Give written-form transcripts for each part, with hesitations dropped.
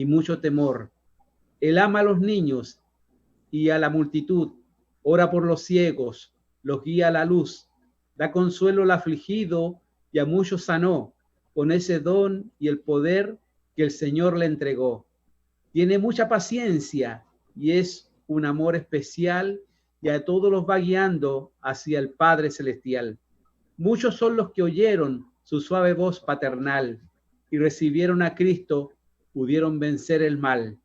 y mucho temor. Él ama a los niños y a la multitud, ora por los ciegos, los guía a la luz, da consuelo al afligido y a muchos sanó con ese don y el poder que el Señor le entregó. Tiene mucha paciencia y es un amor especial y a todos los va guiando hacia el Padre Celestial. Muchos son los que oyeron su suave voz paternal y recibieron a Cristo, pudieron vencer el mal.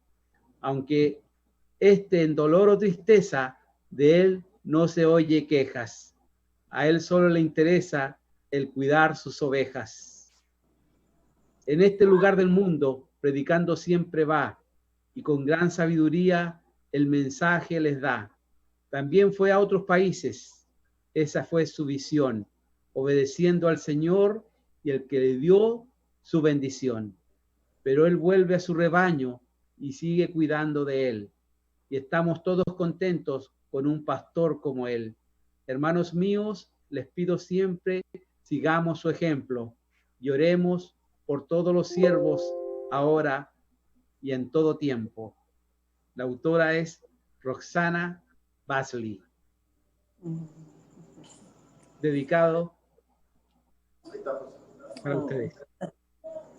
Aunque en dolor o tristeza, de él no se oye quejas. A él solo le interesa el cuidar sus ovejas. En este lugar del mundo, predicando siempre va, y con gran sabiduría el mensaje les da. También fue a otros países, esa fue su visión, obedeciendo al Señor y el que le dio su bendición. Pero él vuelve a su rebaño y sigue cuidando de él. Y estamos todos contentos con un pastor como él. Hermanos míos, les pido siempre, sigamos su ejemplo y oremos por todos los siervos ahora y en todo tiempo. La autora es Roxana Basley. Dedicado para ustedes.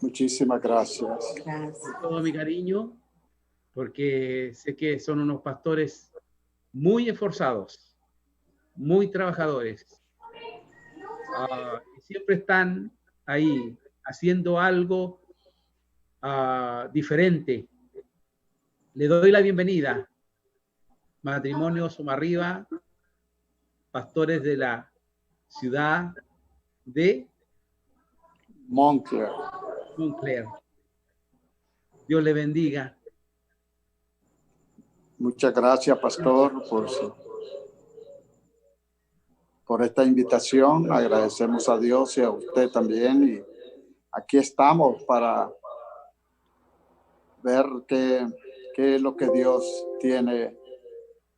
Muchísimas gracias. Con todo mi cariño, porque sé que son unos pastores muy esforzados, muy trabajadores. Siempre están ahí haciendo algo diferente. Le doy la bienvenida. Matrimonio Somarriba, pastores de la ciudad de Montclair. Dios le bendiga. Muchas gracias, pastor, por esta invitación. Agradecemos a Dios y a usted también. Y aquí estamos para ver qué es lo que Dios tiene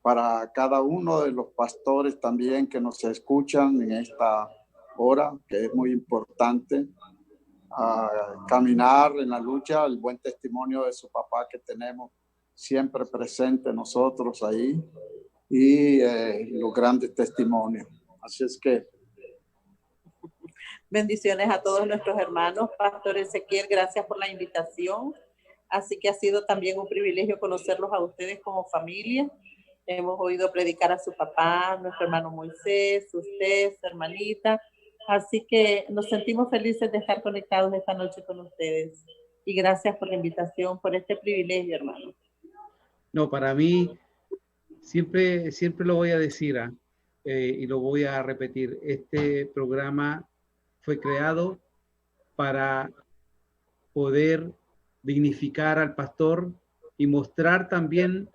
para cada uno de los pastores también que nos escuchan en esta hora, que es muy importante. Caminar en la lucha, el buen testimonio de su papá que tenemos siempre presente nosotros ahí y los grandes testimonios. Así es que bendiciones a todos nuestros hermanos. Pastor Ezequiel, gracias por la invitación. Así que ha sido también un privilegio conocerlos a ustedes como familia. Hemos oído predicar a su papá, nuestro hermano Moisés, usted, su hermanita. Así que nos sentimos felices de estar conectados esta noche con ustedes. Y gracias por la invitación, por este privilegio, hermano. No, para mí, siempre lo voy a decir y lo voy a repetir. Este programa fue creado para poder dignificar al pastor y mostrar también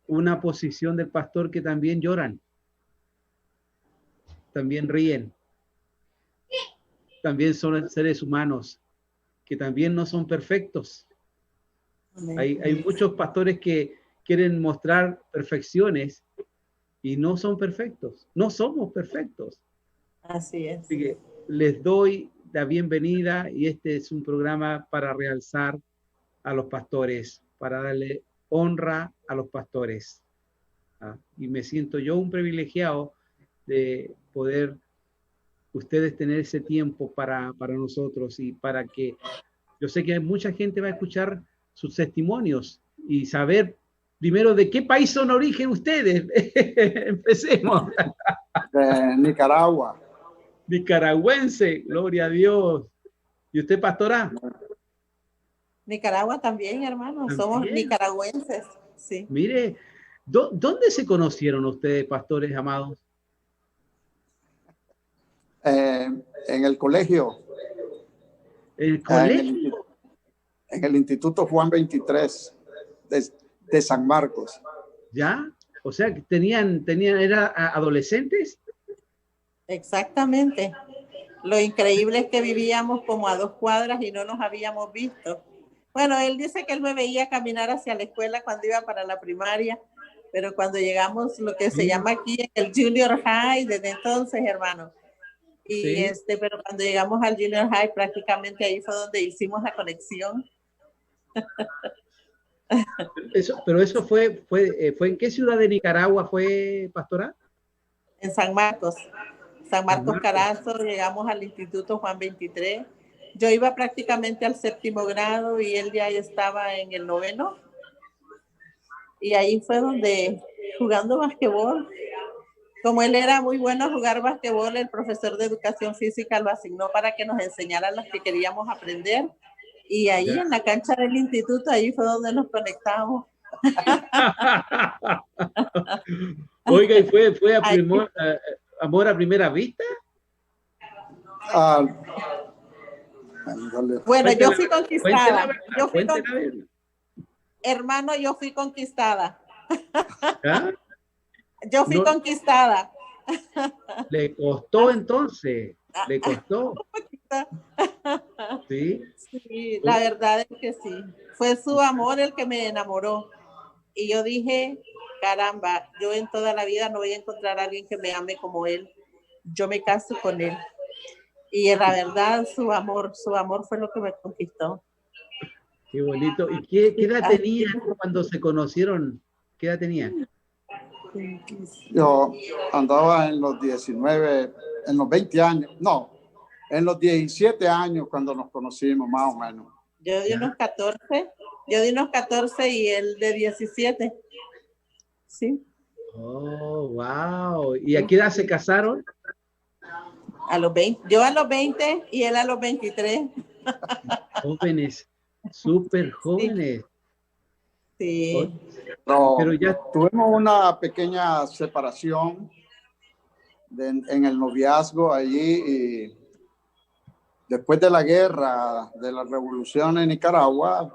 una posición del pastor que también lloran, también ríen, también son seres humanos, que también no son perfectos. Hay muchos pastores que quieren mostrar perfecciones y no son perfectos, no somos perfectos. Así es. Así que les doy la bienvenida y este es un programa para realzar a los pastores, para darle honra a los pastores. Y me siento yo un privilegiado de poder ustedes tener ese tiempo para nosotros y para que yo sé que mucha gente va a escuchar sus testimonios y saber primero de qué país son origen ustedes. Empecemos. De Nicaragua. Nicaragüense, gloria a Dios. ¿Y usted, pastora? Nicaragua también, hermano. ¿También? Somos nicaragüenses. Sí. Mire, ¿dónde se conocieron ustedes, pastores amados? En el colegio. ¿El colegio? En el Instituto Juan 23 de San Marcos. ¿Ya? O sea, ¿eran adolescentes? Exactamente. Lo increíble es que vivíamos como a 2 cuadras y no nos habíamos visto. Bueno, él dice que él me veía caminar hacia la escuela cuando iba para la primaria, pero cuando llegamos lo que se llama aquí el Junior High, desde entonces, hermano. Y pero cuando llegamos al Junior High, prácticamente ahí fue donde hicimos la conexión. Pero eso fue ¿en qué ciudad de Nicaragua fue, pastora? En San Marcos. San Marcos Marcos. Carazo, llegamos al Instituto Juan 23. Yo iba prácticamente al 7º grado y él ya estaba en el 9º. Y ahí fue donde, jugando basquetbol, como él era muy bueno a jugar basquetbol, el profesor de educación física lo asignó para que nos enseñara los que queríamos aprender. Y ahí en la cancha del instituto, ahí fue donde nos conectamos. Oiga, ¿y fue amor a primera vista? Bueno, yo fui conquistada. Hermano, yo fui conquistada. ¿Ah? Yo fui conquistada. ¿Le costó entonces? ¿Le costó? Sí. Sí, la verdad es que sí. Fue su amor el que me enamoró. Y yo dije, caramba, yo en toda la vida no voy a encontrar a alguien que me ame como él. Yo me caso con él. Y la verdad, su amor fue lo que me conquistó. Qué bonito. ¿Y qué edad tenía cuando se conocieron? ¿Qué edad tenía? Yo andaba en los 19, en los 20 años, no, en los 17 años cuando nos conocimos, más o menos. Yo di unos 14 y él de 17. Sí. Oh, wow. ¿Y a qué edad se casaron? A los 20. Yo a los 20 y él a los 23. Jóvenes, súper jóvenes. Sí. Pero ya tuvimos una pequeña separación en el noviazgo allí y después de la guerra, de la revolución en Nicaragua,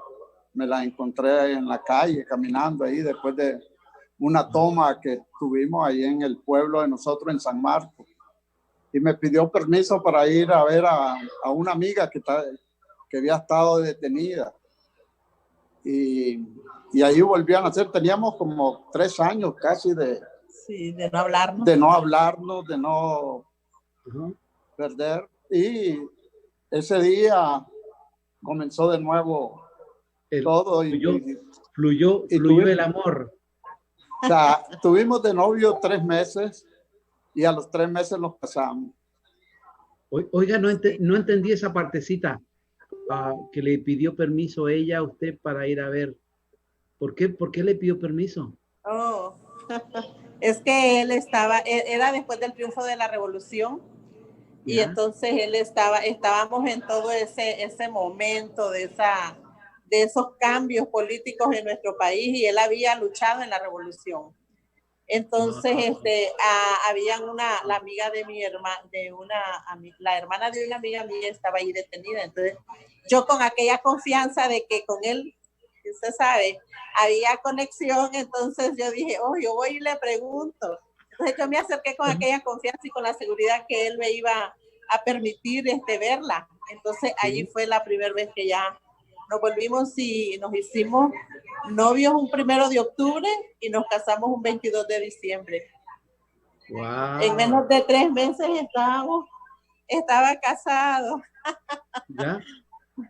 me la encontré en la calle caminando ahí después de una toma que tuvimos ahí en el pueblo de nosotros en San Marcos. Y me pidió permiso para ir a ver a una amiga que había estado detenida. Y ahí volvió a nacer. Teníamos como 3 años casi de no hablarnos. De no hablarnos, de no perder. Y ese día comenzó de nuevo todo. Fluyó el amor. O sea, tuvimos de novio 3 meses y a los 3 meses nos casamos. Oiga, no entendí esa partecita. Que le pidió permiso ella a usted para ir a ver. ¿Por qué le pidió permiso? Oh, es que era después del triunfo de la revolución. ¿Ya? Y entonces estábamos en todo ese momento de esos cambios políticos en nuestro país y él había luchado en la revolución. Entonces, había la amiga de mi hermana, la hermana de una amiga mía estaba ahí detenida. Entonces, yo con aquella confianza de que con él, usted sabe, había conexión, entonces yo dije, yo voy y le pregunto. Entonces, yo me acerqué con aquella confianza y con la seguridad que él me iba a permitir verla. Entonces, allí fue la primera vez que ya nos volvimos y nos hicimos novios un 1 de octubre y nos casamos un 22 de diciembre. Wow. En menos de 3 meses estaba casado. Ya,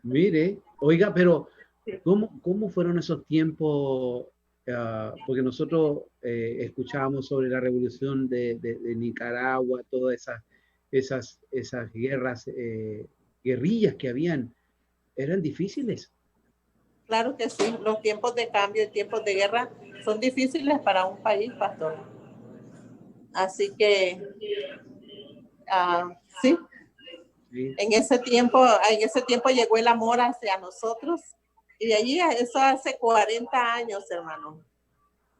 mire, oiga, pero ¿cómo fueron esos tiempos? Porque nosotros escuchábamos sobre la revolución de Nicaragua, todas esas guerras, guerrillas que habían. ¿Eran difíciles? Claro que sí, los tiempos de cambio y tiempos de guerra son difíciles para un país, pastor. Así que, sí. En ese tiempo llegó el amor hacia nosotros y de allí, eso hace 40 años, hermano.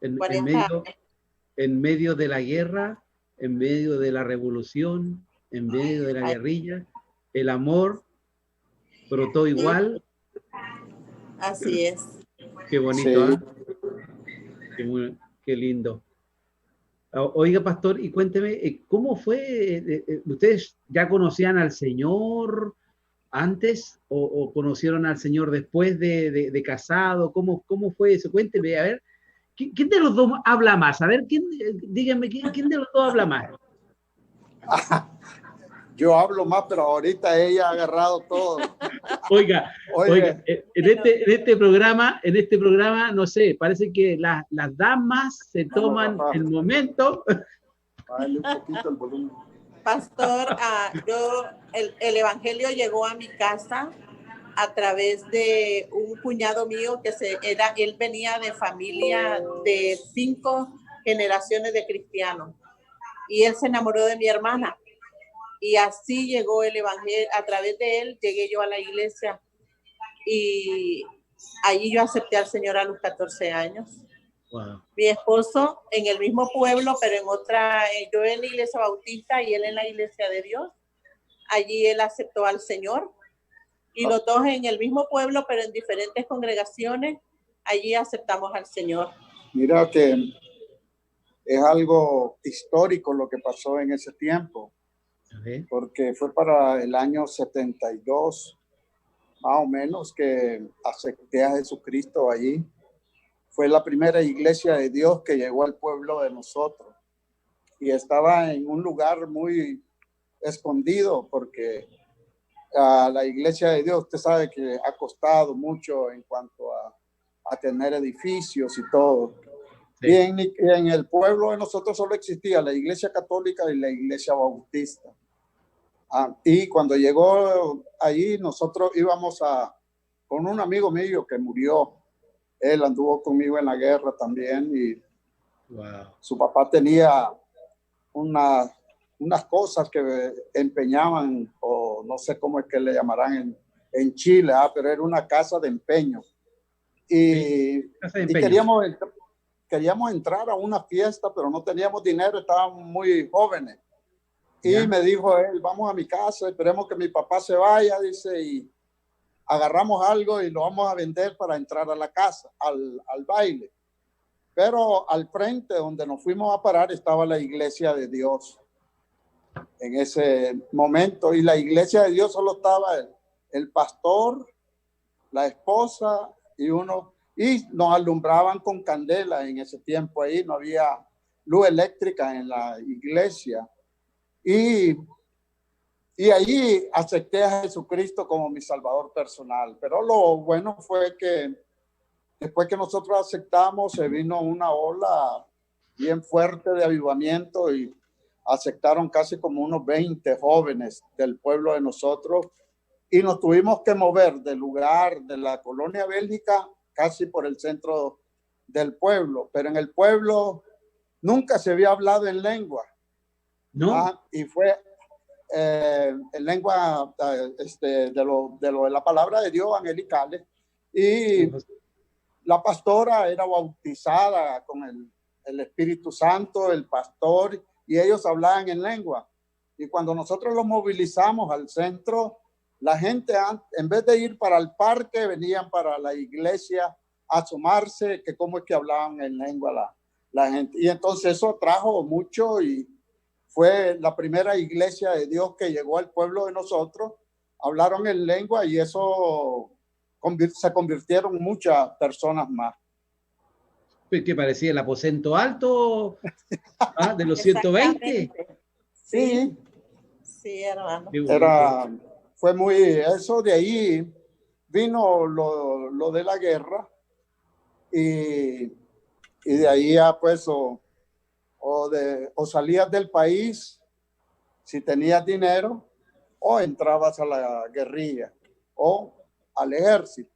En medio de la guerra, en medio de la revolución, en medio de la guerrilla, el amor brotó igual. Así es. Qué bonito, sí. Qué lindo. Oiga, pastor, y cuénteme, ¿cómo fue? ¿Ustedes ya conocían al Señor antes o conocieron al Señor después de casado? ¿Cómo fue eso? Cuénteme, a ver, ¿quién de los dos habla más? A ver, díganme, ¿quién de los dos habla más? Yo hablo más, pero ahorita ella ha agarrado todo. Oiga, Oye, oiga, en este programa, no sé, parece que las damas se toman el momento. bájale un poquito el volumen. Pastor, el evangelio llegó a mi casa a través de un cuñado mío él venía de familia de 5 generaciones de cristianos y él se enamoró de mi hermana y así llegó el evangelio. A través de él llegué yo a la iglesia y allí yo acepté al Señor a los 14 años. Wow. Mi esposo en el mismo pueblo, pero en otra, yo en la iglesia bautista y él en la iglesia de Dios. Allí él aceptó al Señor y los dos en el mismo pueblo, pero en diferentes congregaciones, allí aceptamos al Señor. Mira que es algo histórico lo que pasó en ese tiempo, porque fue para el año 72, más o menos, que acepté a Jesucristo allí. Fue la primera iglesia de Dios que llegó al pueblo de nosotros y estaba en un lugar muy escondido porque la iglesia de Dios, usted sabe que ha costado mucho en cuanto a tener edificios y todo. Sí. Y en el pueblo de nosotros solo existía la iglesia católica y la iglesia bautista. Y cuando llegó allí, nosotros íbamos con un amigo mío que murió. Él anduvo conmigo en la guerra también y wow. Su papá tenía unas cosas que empeñaban, o no sé cómo es que le llamarán en Chile, pero era una casa de empeño. Y queríamos entrar a una fiesta, pero no teníamos dinero, estábamos muy jóvenes. Y me dijo él, vamos a mi casa, esperemos que mi papá se vaya, dice, y agarramos algo y lo vamos a vender para entrar a la casa, al baile. Pero al frente donde nos fuimos a parar estaba la iglesia de Dios en ese momento. Y la iglesia de Dios solo estaba el pastor, la esposa y uno. Y nos alumbraban con candela en ese tiempo ahí. No había luz eléctrica en la iglesia. Y allí acepté a Jesucristo como mi Salvador personal. Pero lo bueno fue que después que nosotros aceptamos, se vino una ola bien fuerte de avivamiento y aceptaron casi como unos 20 jóvenes del pueblo de nosotros y nos tuvimos que mover del lugar de la colonia Bélgica casi por el centro del pueblo. Pero en el pueblo nunca se había hablado en lengua. ¿No? Y fue en lengua de la palabra de Dios angelicales. Y la pastora era bautizada con el Espíritu Santo, el pastor, y ellos hablaban en lengua. Y cuando nosotros los movilizamos al centro, la gente, en vez de ir para el parque, venían para la iglesia a asomarse, que cómo es que hablaban en lengua la gente. Y entonces eso trajo mucho y fue la primera iglesia de Dios que llegó al pueblo de nosotros. Hablaron en lengua y eso se convirtieron muchas personas más. ¿Qué parecía el aposento alto de los 120? Sí. Sí, hermano. Fue muy eso. De ahí vino lo de la guerra y de ahí ya pues o salías del país si tenías dinero o entrabas a la guerrilla o al ejército.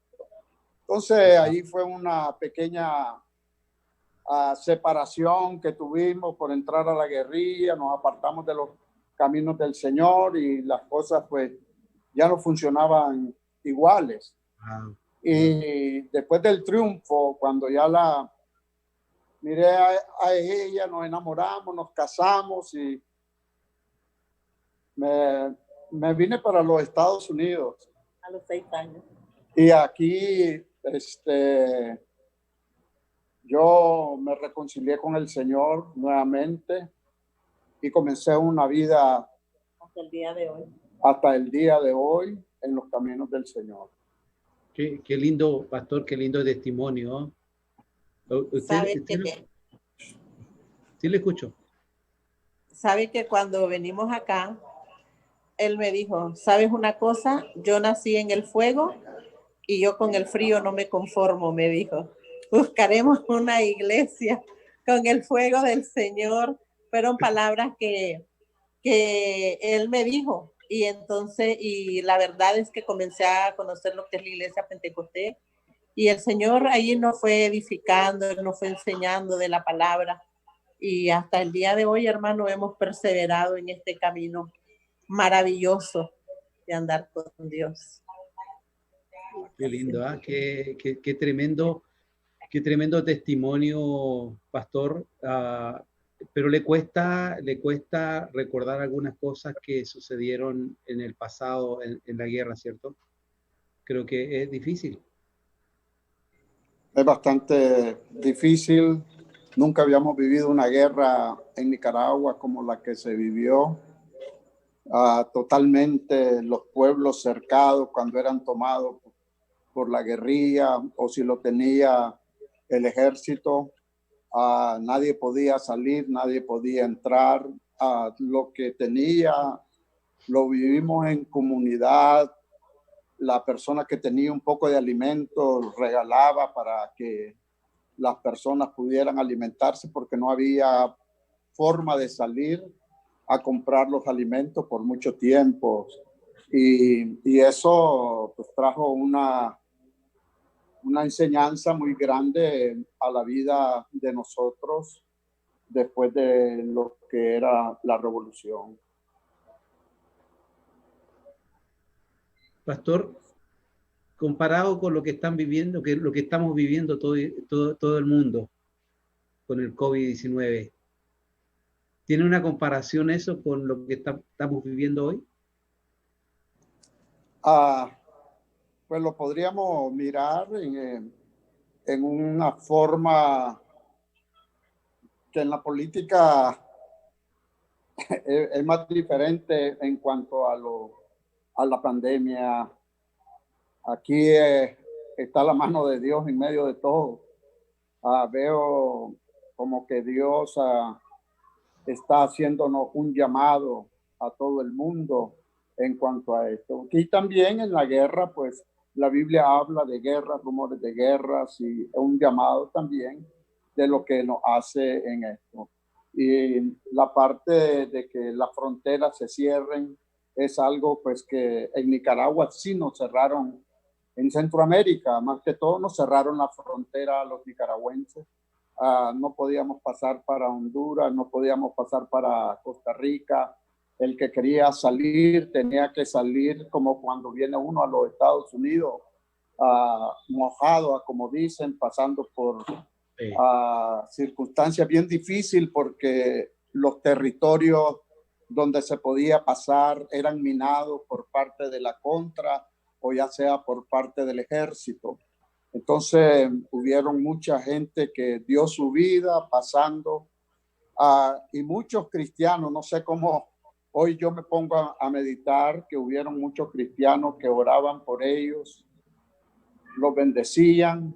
Entonces ahí fue una pequeña separación que tuvimos por entrar a la guerrilla, nos apartamos de los caminos del Señor y las cosas pues ya no funcionaban iguales. Y después del triunfo, cuando ya la miré a ella, nos enamoramos, nos casamos y me vine para los Estados Unidos. A los 6 años. Y aquí, yo me reconcilié con el Señor nuevamente y comencé una vida hasta el día de hoy. Hasta el día de hoy en los caminos del Señor. Qué lindo, pastor, qué lindo testimonio. Sí, le escucho. Sabe que cuando venimos acá, él me dijo, ¿sabes una cosa? Yo nací en el fuego y yo con el frío no me conformo, me dijo. Buscaremos una iglesia con el fuego del Señor. Fueron palabras que él me dijo. Y entonces, y la verdad es que comencé a conocer lo que es la iglesia Pentecostés. Y el Señor ahí nos fue edificando, nos fue enseñando de la palabra. Y hasta el día de hoy, hermano, hemos perseverado en este camino maravilloso de andar con Dios. Qué lindo, ¿eh? Qué tremendo testimonio, pastor. Pero le cuesta recordar algunas cosas que sucedieron en el pasado, en la guerra, ¿cierto? Creo que es difícil. Es bastante difícil. Nunca habíamos vivido una guerra en Nicaragua como la que se vivió. Totalmente los pueblos cercados cuando eran tomados por la guerrilla o si lo tenía el ejército. Nadie podía salir, nadie podía entrar. Lo que tenía lo vivimos en comunidad. La persona que tenía un poco de alimento regalaba para que las personas pudieran alimentarse porque no había forma de salir a comprar los alimentos por mucho tiempo. Y eso pues trajo una enseñanza muy grande a la vida de nosotros después de lo que era la revolución. Pastor, comparado con lo que están viviendo, que lo que estamos viviendo todo el mundo con el COVID-19, ¿tiene una comparación eso con lo que estamos viviendo hoy? Pues lo podríamos mirar en una forma que en la política es más diferente en cuanto a la pandemia. Aquí está la mano de Dios en medio de todo. Veo como que Dios está haciéndonos un llamado a todo el mundo en cuanto a esto. Y también en la guerra, pues la Biblia habla de guerras, rumores de guerras y un llamado también de lo que nos hace en esto. Y la parte de que las fronteras se cierren es algo pues que en Nicaragua sí nos cerraron. En Centroamérica, más que todo, nos cerraron la frontera a los nicaragüenses. No podíamos pasar para Honduras, no podíamos pasar para Costa Rica. El que quería salir tenía que salir como cuando viene uno a los Estados Unidos, mojado, como dicen, pasando por circunstancias bien difíciles porque los territorios donde se podía pasar eran minados por parte de la contra o ya sea por parte del ejército. Entonces hubieron mucha gente que dio su vida pasando y muchos cristianos, no sé cómo, hoy yo me pongo a meditar que hubieron muchos cristianos que oraban por ellos, los bendecían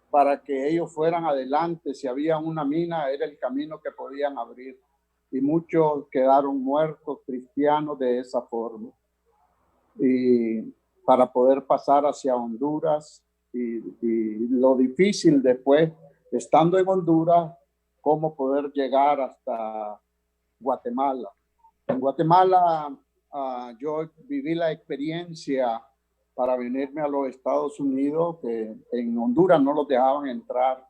para que ellos fueran adelante. Si había una mina, era el camino que podían abrir. Y muchos quedaron muertos cristianos de esa forma. Y para poder pasar hacia Honduras y lo difícil después, estando en Honduras, cómo poder llegar hasta Guatemala. En Guatemala yo viví la experiencia para venirme a los Estados Unidos, que en Honduras no los dejaban entrar.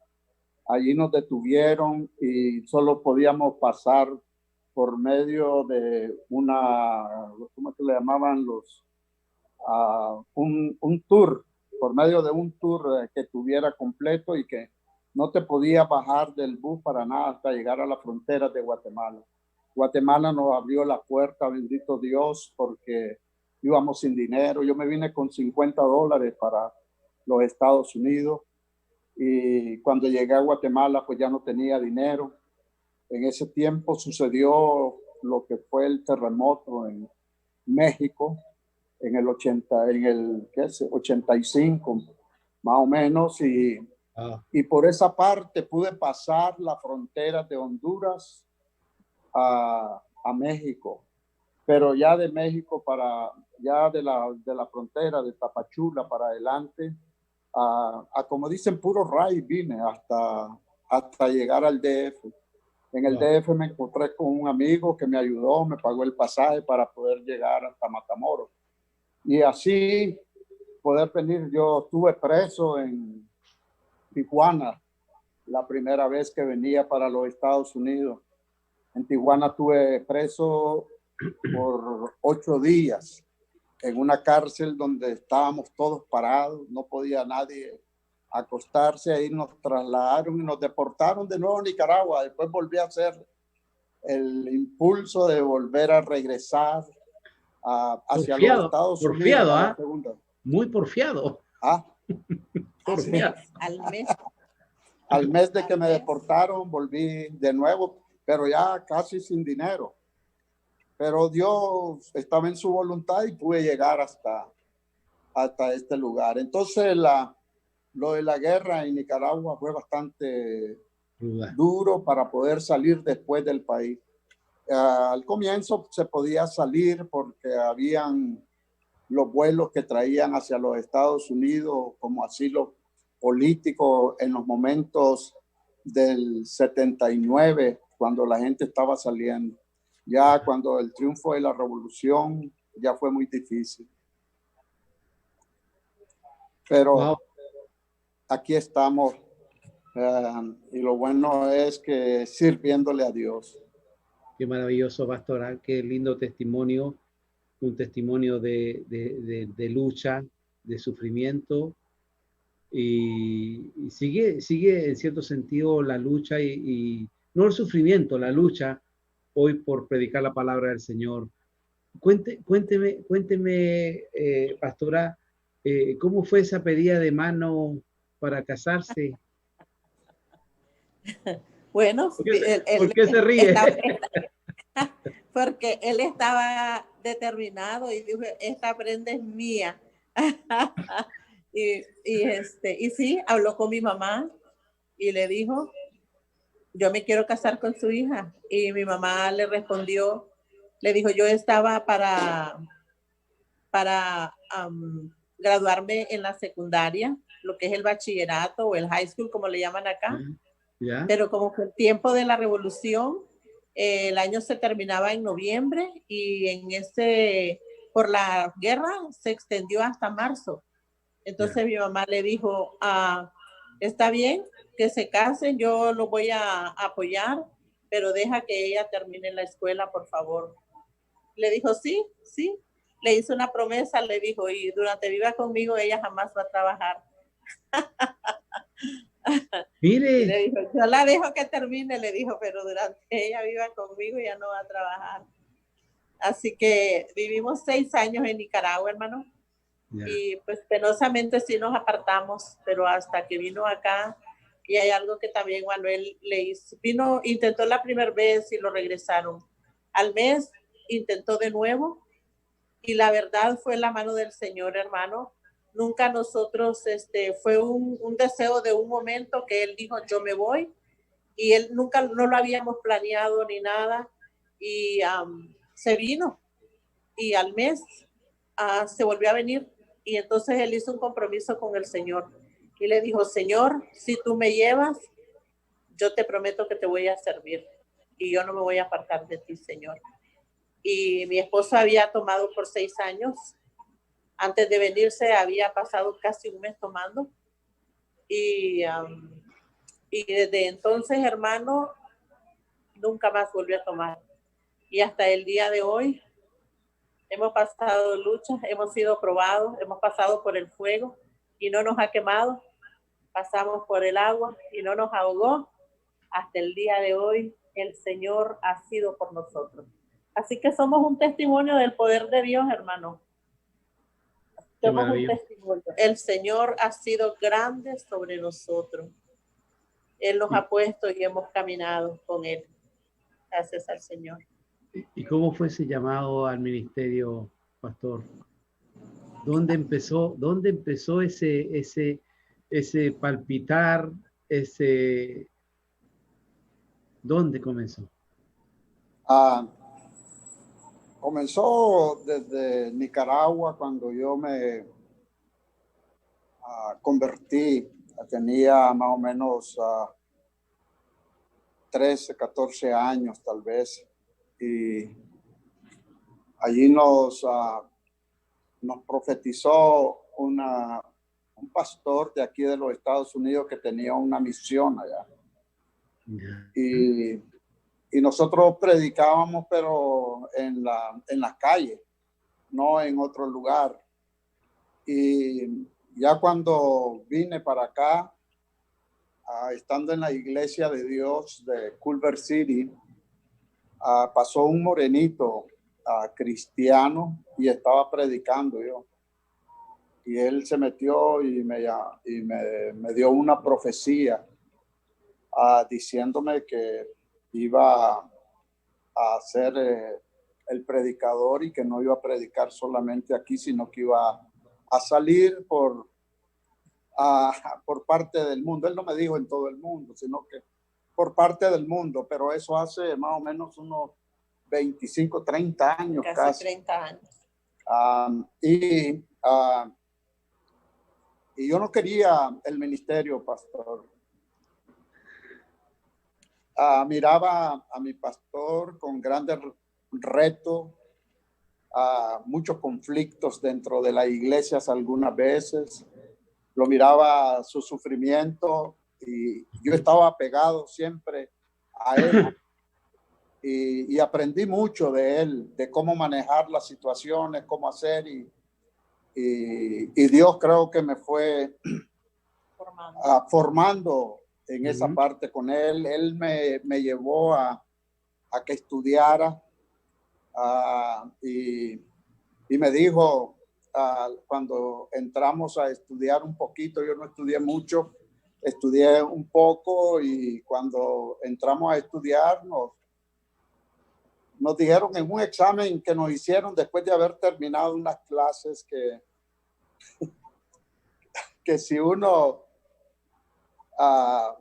Allí nos detuvieron y solo podíamos pasar por medio de ¿cómo se le llamaban los? Un tour, por medio de un tour que tuviera completo y que no te podía bajar del bus para nada hasta llegar a la frontera de Guatemala. Guatemala nos abrió la puerta, bendito Dios, porque íbamos sin dinero. Yo me vine con $50 para los Estados Unidos y cuando llegué a Guatemala pues ya no tenía dinero. En ese tiempo sucedió lo que fue el terremoto en México en el 85 más o menos y por esa parte pude pasar la frontera de Honduras a México, pero ya de México para, ya de la frontera de Tapachula para adelante, como dicen, puro ray vine hasta llegar al DF. En el DF me encontré con un amigo que me ayudó, me pagó el pasaje para poder llegar hasta Matamoros. Y así poder venir. Yo estuve preso en Tijuana la primera vez que venía para los Estados Unidos. En Tijuana estuve preso por 8 días en una cárcel donde estábamos todos parados, no podía nadie acostarse. Ahí nos trasladaron y nos deportaron de nuevo a Nicaragua. Después volví a hacer el impulso de volver a regresar hacia los Estados Unidos. Porfiado, muy porfiado. Porfiado. Al mes de que me deportaron, volví de nuevo, pero ya casi sin dinero. Pero Dios estaba en su voluntad y pude llegar hasta este lugar. Entonces, lo de la guerra en Nicaragua fue bastante duro para poder salir después del país. Al comienzo se podía salir porque habían los vuelos que traían hacia los Estados Unidos como asilo político en los momentos del 79, cuando la gente estaba saliendo. Ya cuando el triunfo de la revolución ya fue muy difícil. Pero aquí estamos y lo bueno es que sirviéndole a Dios. Qué maravilloso, pastoral, qué lindo testimonio, un testimonio de lucha, de sufrimiento, y sigue en cierto sentido la lucha y no el sufrimiento, la lucha hoy por predicar la palabra del Señor. Cuénteme, pastora, ¿cómo fue esa pedida de mano para casarse? Bueno, ¿Por qué se ríe? Porque él estaba determinado y dijo, esta prenda es mía. y sí, habló con mi mamá y le dijo, yo me quiero casar con su hija. Y mi mamá le respondió, le dijo, yo estaba para graduarme en la secundaria, lo que es el bachillerato o el high school, como le llaman acá. ¿Ya? Pero como fue el tiempo de la revolución, el año se terminaba en noviembre y por la guerra se extendió hasta marzo. Entonces mi mamá le dijo, está bien que se casen, yo lo voy a apoyar, pero deja que ella termine la escuela, por favor. Le dijo, sí. Le hizo una promesa, le dijo, y durante viva conmigo ella jamás va a trabajar. Mire. Y le dijo, yo la dejo que termine, le dijo, pero durante ella viva conmigo ya no va a trabajar. Así que vivimos 6 años en Nicaragua, hermano. Y pues penosamente sí nos apartamos, pero hasta que vino acá, y hay algo que también Manuel le hizo. Intentó la primera vez y lo regresaron. Al mes intentó de nuevo, y la verdad fue la mano del Señor, hermano. Nunca nosotros, fue un deseo de un momento que él dijo, yo me voy, y él nunca, no lo habíamos planeado ni nada, y se vino, y al mes se volvió a venir, y entonces él hizo un compromiso con el Señor, y le dijo, Señor, si tú me llevas, yo te prometo que te voy a servir, y yo no me voy a apartar de ti, Señor. Y mi esposo había tomado por 6 años. Antes de venirse había pasado casi un mes tomando. Y desde entonces, hermano, nunca más volvió a tomar. Y hasta el día de hoy hemos pasado luchas, hemos sido probados, hemos pasado por el fuego y no nos ha quemado. Pasamos por el agua y no nos ahogó. Hasta el día de hoy el Señor ha sido por nosotros. Así que somos un testimonio del poder de Dios, hermano. Somos un testimonio. El Señor ha sido grande sobre nosotros. Él nos ha puesto y hemos caminado con Él. Gracias al Señor. ¿Y cómo fue ese llamado al ministerio, pastor? ¿Dónde empezó ese palpitar, ¿dónde comenzó? Comenzó desde Nicaragua cuando yo me convertí. Tenía más o menos 13, 14 años tal vez. Y allí nos profetizó un pastor de aquí de los Estados Unidos que tenía una misión allá. Y nosotros predicábamos, pero en la calle, no en otro lugar. Y ya cuando vine para acá, estando en la iglesia de Dios de Culver City, pasó un morenito cristiano y estaba predicando yo. Y él se metió y me dio una profecía diciéndome que iba a ser el predicador y que no iba a predicar solamente aquí, sino que iba a salir por parte del mundo. Él no me dijo en todo el mundo, sino que por parte del mundo, pero eso hace más o menos unos 25, 30 años. Casi 30 años. Y yo no quería el ministerio, pastor. Miraba a mi pastor con grandes retos, muchos conflictos dentro de las iglesias algunas veces. Lo miraba su sufrimiento y yo estaba apegado siempre a él. Y aprendí mucho de él, de cómo manejar las situaciones, cómo hacer. Y Dios creo que me fue formando en esa parte con él. Él me llevó a que estudiara y me dijo, cuando entramos a estudiar un poquito, yo no estudié mucho, estudié un poco, y cuando entramos a estudiar nos dijeron en un examen que nos hicieron después de haber terminado unas clases que si uno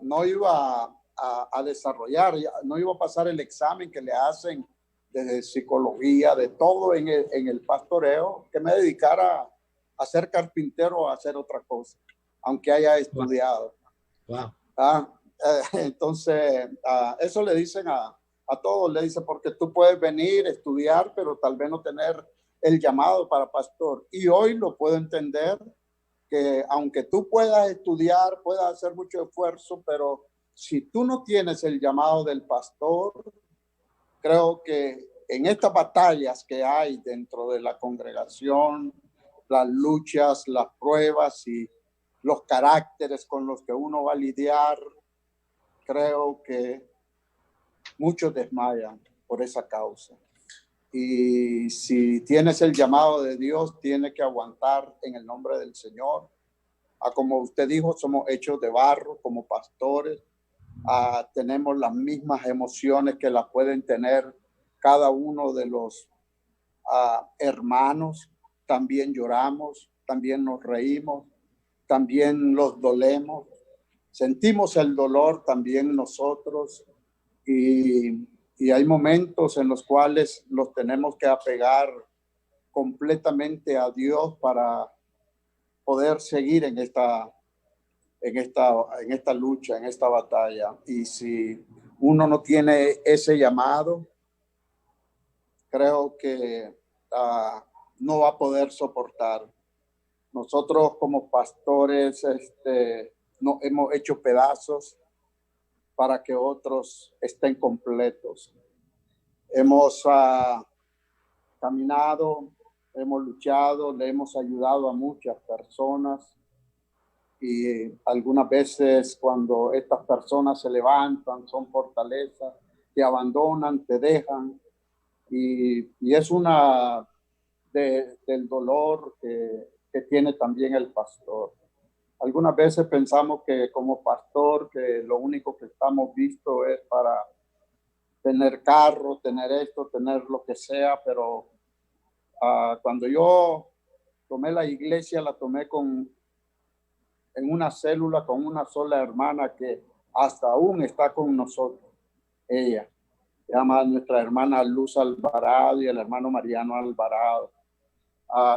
no iba a desarrollar, no iba a pasar el examen que le hacen de psicología, de todo en el pastoreo, que me dedicara a ser carpintero o a hacer otra cosa, aunque haya estudiado. Wow. Entonces, eso le dicen a todos, le dicen, porque tú puedes venir, estudiar, pero tal vez no tener el llamado para pastor. Y hoy lo puedo entender, que aunque tú puedas estudiar, puedas hacer mucho esfuerzo, pero si tú no tienes el llamado del pastor, creo que en estas batallas que hay dentro de la congregación, las luchas, las pruebas y los caracteres con los que uno va a lidiar, creo que muchos desmayan por esa causa. Y si tienes el llamado de Dios, tienes que aguantar en el nombre del Señor. Como usted dijo, somos hechos de barro como pastores. Tenemos las mismas emociones que las pueden tener cada uno de los hermanos. También lloramos, también nos reímos, también los dolemos. Sentimos el dolor también nosotros, y hay momentos en los cuales los tenemos que apegar completamente a Dios para poder seguir en esta lucha, en esta batalla. Y si uno no tiene ese llamado, creo que no va a poder soportar. Nosotros como pastores nos hemos hecho pedazos para que otros estén completos. Hemos caminado, hemos luchado, le hemos ayudado a muchas personas, y algunas veces cuando estas personas se levantan, son fortalezas, te abandonan, te dejan, y es una del dolor que tiene también el pastor. Algunas veces pensamos que como pastor, que lo único que estamos vistos es para tener carro, tener esto, tener lo que sea, pero cuando yo tomé la iglesia, la tomé en una célula con una sola hermana que hasta aún está con nosotros, ella. llama a nuestra hermana Luz Alvarado y el hermano Mariano Alvarado.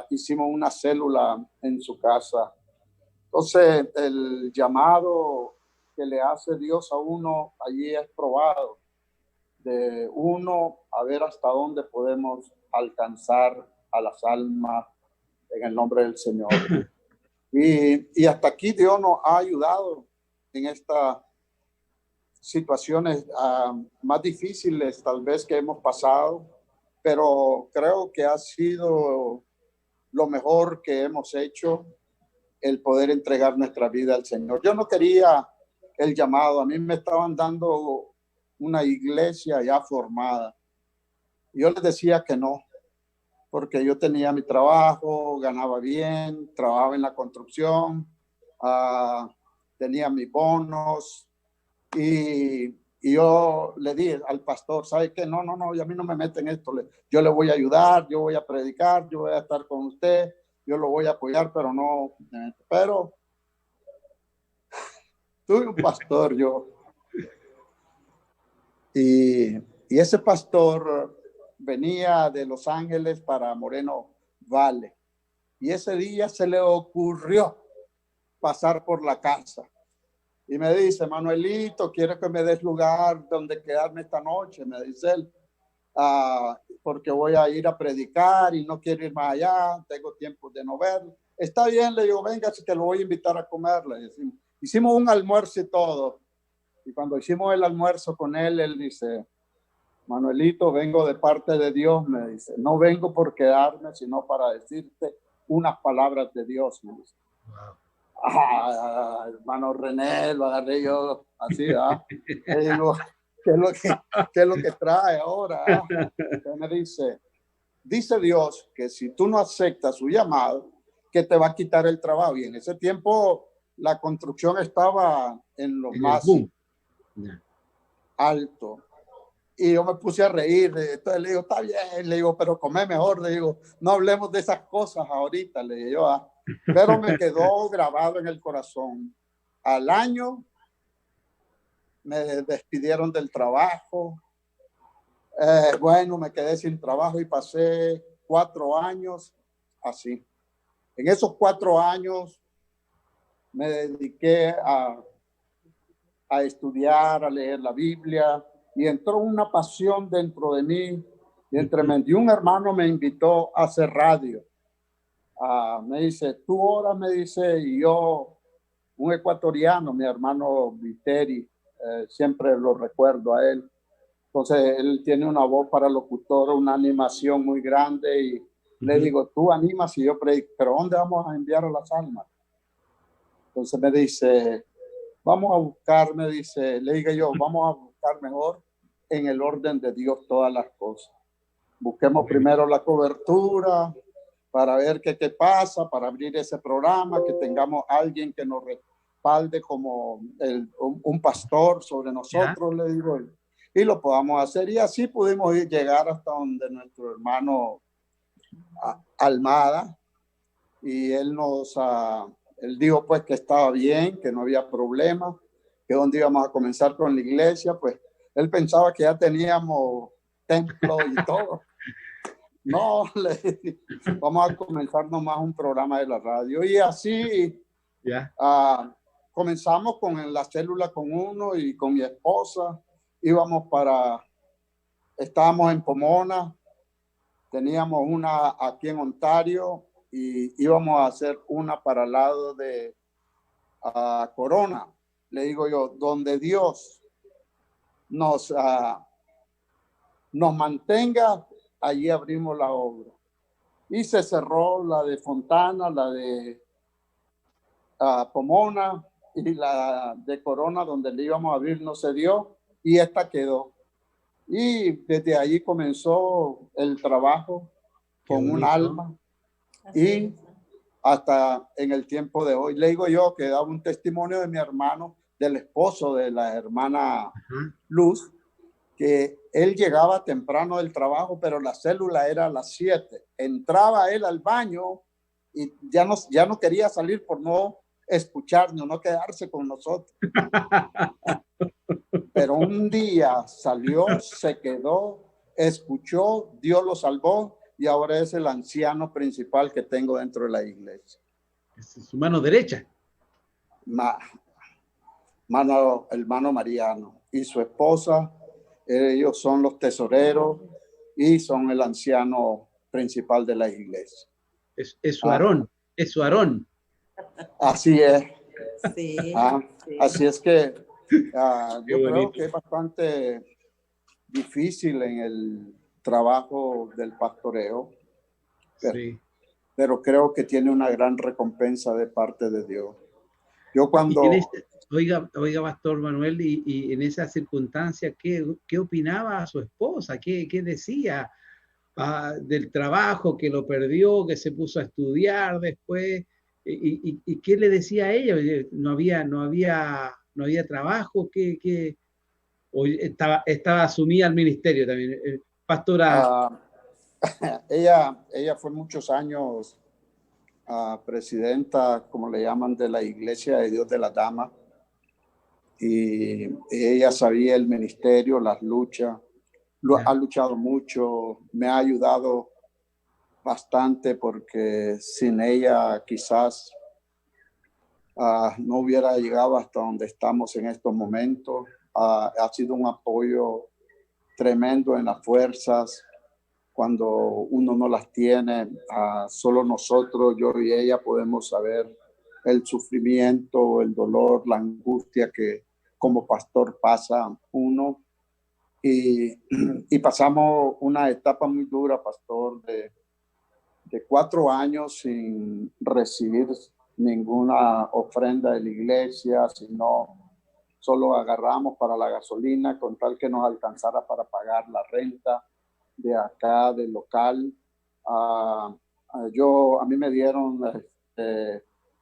Hicimos una célula en su casa. Entonces, el llamado que le hace Dios a uno allí es probado. De uno a ver hasta dónde podemos alcanzar a las almas en el nombre del Señor. Y hasta aquí Dios nos ha ayudado en estas situaciones más difíciles tal vez que hemos pasado, pero creo que ha sido lo mejor que hemos hecho, el poder entregar nuestra vida al Señor. Yo no quería el llamado, a mí me estaban dando una iglesia ya formada. Yo les decía que no, porque yo tenía mi trabajo, ganaba bien, trabajaba en la construcción, tenía mis bonos, y yo le dije al pastor, ¿sabe qué? No, a mí no me meten en esto. Yo le voy a ayudar, yo voy a predicar, yo voy a estar con usted, yo lo voy a apoyar, pero no. Pero tuve un pastor yo. Y ese pastor venía de Los Ángeles para Moreno Valley. Y ese día se le ocurrió pasar por la casa. Y me dice, Manuelito, quiero que me des lugar donde quedarme esta noche, me dice él, porque voy a ir a predicar y no quiero ir más allá, tengo tiempo de no verlo. Está bien, le digo, venga, si te lo voy a invitar a comer, le decimos. Hicimos un almuerzo y todo. Y cuando hicimos el almuerzo con él, él dice, Manuelito, vengo de parte de Dios, me dice. No vengo por quedarme, sino para decirte unas palabras de Dios, me dice. Wow. Hermano René, lo agarré yo así, le digo, ¿qué es lo que trae ahora? Él me dice Dios que si tú no aceptas su llamado, que te va a quitar el trabajo. Y en ese tiempo la construcción estaba en lo más alto. Y yo me puse a reír. Entonces le digo, está bien, le digo, pero come mejor. Le digo, no hablemos de esas cosas ahorita, le digo yo. Pero me quedó grabado en el corazón. Al año me despidieron del trabajo. Bueno, me quedé sin trabajo y pasé 4 años así. En esos 4 años me dediqué a estudiar, a leer la Biblia, y entró una pasión dentro de mí. Y un hermano me invitó a hacer radio. Me dice, tú ora, me dice, y yo, un ecuatoriano, mi hermano Viteri, siempre lo recuerdo a él. Entonces, él tiene una voz para locutor, una animación muy grande, y le digo, tú animas y yo predico, pero ¿dónde vamos a enviar a las almas? Entonces me dice, vamos a buscar, me dice, le digo yo, vamos a buscar mejor en el orden de Dios todas las cosas. Busquemos primero la cobertura para ver qué pasa, para abrir ese programa, que tengamos alguien que nos respalde como un pastor sobre nosotros, le digo, y lo podamos hacer. Y así pudimos llegar hasta donde nuestro hermano Almada, y él él dijo pues que estaba bien, que no había problema, que donde íbamos a comenzar con la iglesia. Pues él pensaba que ya teníamos templo y todo. No, vamos a comenzar nomás un programa de la radio. Y así comenzamos con la célula con uno, y con mi esposa estábamos en Pomona, teníamos una aquí en Ontario, y íbamos a hacer una para el lado de Corona. Le digo yo, donde Dios nos mantenga, allí abrimos la obra. Y se cerró la de Fontana, la de Pomona, y la de Corona, donde le íbamos a abrir, no se dio, y esta quedó. Y desde ahí comenzó el trabajo con un alma. Y hasta en el tiempo de hoy, le digo yo que daba un testimonio de mi hermano, del esposo de la hermana Luz, que él llegaba temprano del trabajo, pero la célula era a las 7. Entraba él al baño y ya no quería salir por no escucharnos, no quedarse con nosotros. Pero un día salió, se quedó, escuchó, Dios lo salvó y ahora es el anciano principal que tengo dentro de la iglesia. Es su mano derecha. Hermano Mariano y su esposa, ellos son los tesoreros y son el anciano principal de la iglesia. Es su Aarón, es su Aarón. Así es. Sí, sí. Así es que yo bonito. creo que es bastante difícil en el trabajo del pastoreo, Sí. pero creo que tiene una gran recompensa de parte de Dios. Yo cuando... Oiga, Pastor Manuel, y en esa circunstancia, ¿qué opinaba su esposa? ¿Qué decía del trabajo, que lo perdió, que se puso a estudiar después? ¿Y qué le decía a ella? ¿No había trabajo? ¿O estaba asumida al ministerio también? Pastora. Ella fue muchos años presidenta, como le llaman, de la Iglesia de Dios de la Dama. Y ella sabía el ministerio, las luchas, ha luchado mucho, me ha ayudado bastante porque sin ella quizás no hubiera llegado hasta donde estamos en estos momentos. Ha sido un apoyo tremendo en las fuerzas cuando uno no las tiene. Solo nosotros, yo y ella, podemos saber el sufrimiento, el dolor, la angustia que como pastor pasa uno. Y pasamos una etapa muy dura, pastor, de 4 años sin recibir ninguna ofrenda de la iglesia, sino solo agarramos para la gasolina con tal que nos alcanzara para pagar la renta de acá, del local. A mí me dieron,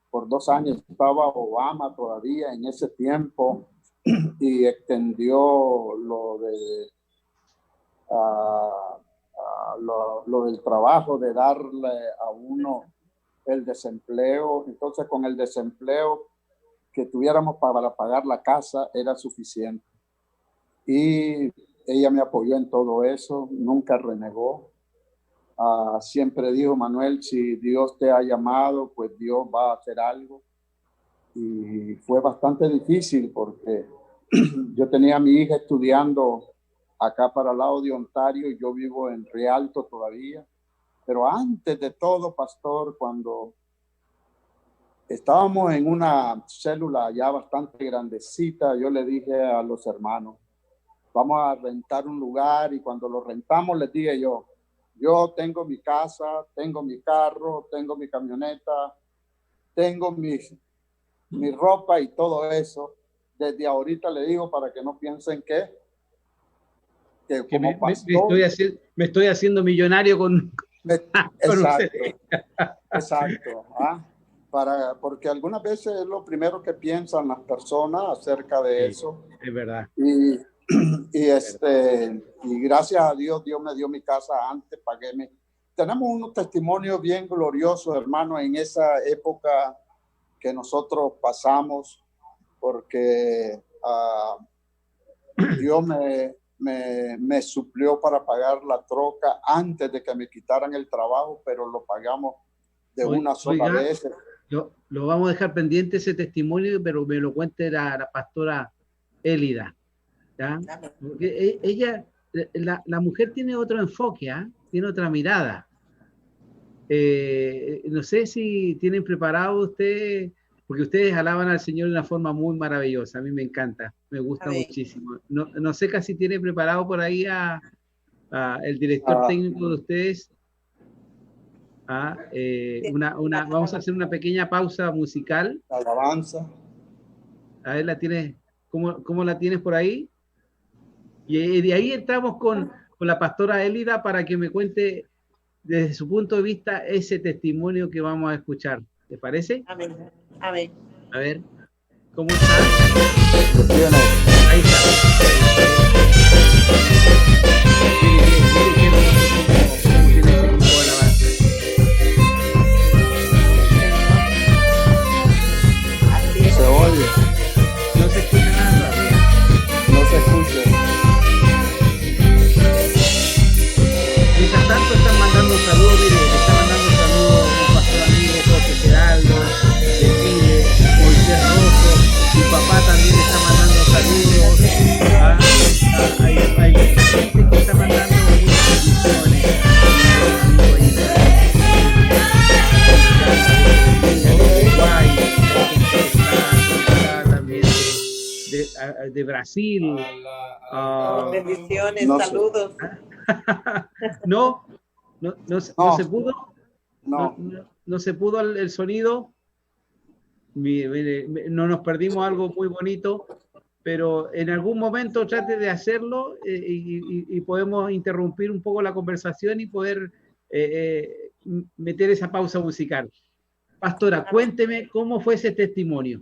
por 2 años estaba Obama todavía en ese tiempo, y extendió lo del trabajo, de darle a uno el desempleo. Entonces, con el desempleo que tuviéramos para pagar la casa era suficiente. Y ella me apoyó en todo eso, nunca renegó. Siempre dijo: Manuel, si Dios te ha llamado, pues Dios va a hacer algo. Y fue bastante difícil porque yo tenía a mi hija estudiando acá para el lado de Ontario y yo vivo en Rialto todavía. Pero antes de todo, pastor, cuando estábamos en una célula ya bastante grandecita, yo le dije a los hermanos: vamos a rentar un lugar. Y cuando lo rentamos, les dije yo tengo mi casa, tengo mi carro, tengo mi camioneta, tengo mi ropa y todo eso. Desde ahorita le digo, para que no piensen que como pastor, me estoy haciendo millonario con exacto. Porque algunas veces es lo primero que piensan las personas acerca de eso. Es verdad. Y gracias a Dios, Dios me dio mi casa antes, tenemos unos testimonios bien gloriosos, hermano, en esa época que nosotros pasamos, porque Dios me suplió para pagar la troca antes de que me quitaran el trabajo, pero lo pagamos de una sola vez. Lo vamos a dejar pendiente ese testimonio, pero me lo cuente la pastora Elida. ¿Ya? Porque ella, la mujer tiene otro enfoque, tiene otra mirada. No sé si tienen preparado ustedes, porque ustedes alaban al Señor de una forma muy maravillosa. A mí me encanta, me gusta muchísimo. No sé si tiene preparado por ahí el director técnico de ustedes. Vamos a hacer una pequeña pausa musical. Alabanza. A ver, ¿la tienes? ¿Cómo la tienes por ahí? Y de ahí entramos con la pastora Elida para que me cuente desde su punto de vista ese testimonio que vamos a escuchar. ¿Te parece? Amén. Amén. A ver, ¿cómo está? Ahí está. Se oye. No se escucha nada. No se escucha. de Brasil. Bendiciones, No, saludos. No, no se pudo. No. No se pudo el sonido. No nos perdimos algo muy bonito, pero en algún momento trate de hacerlo y podemos interrumpir un poco la conversación y poder meter esa pausa musical. Pastora, cuénteme cómo fue ese testimonio.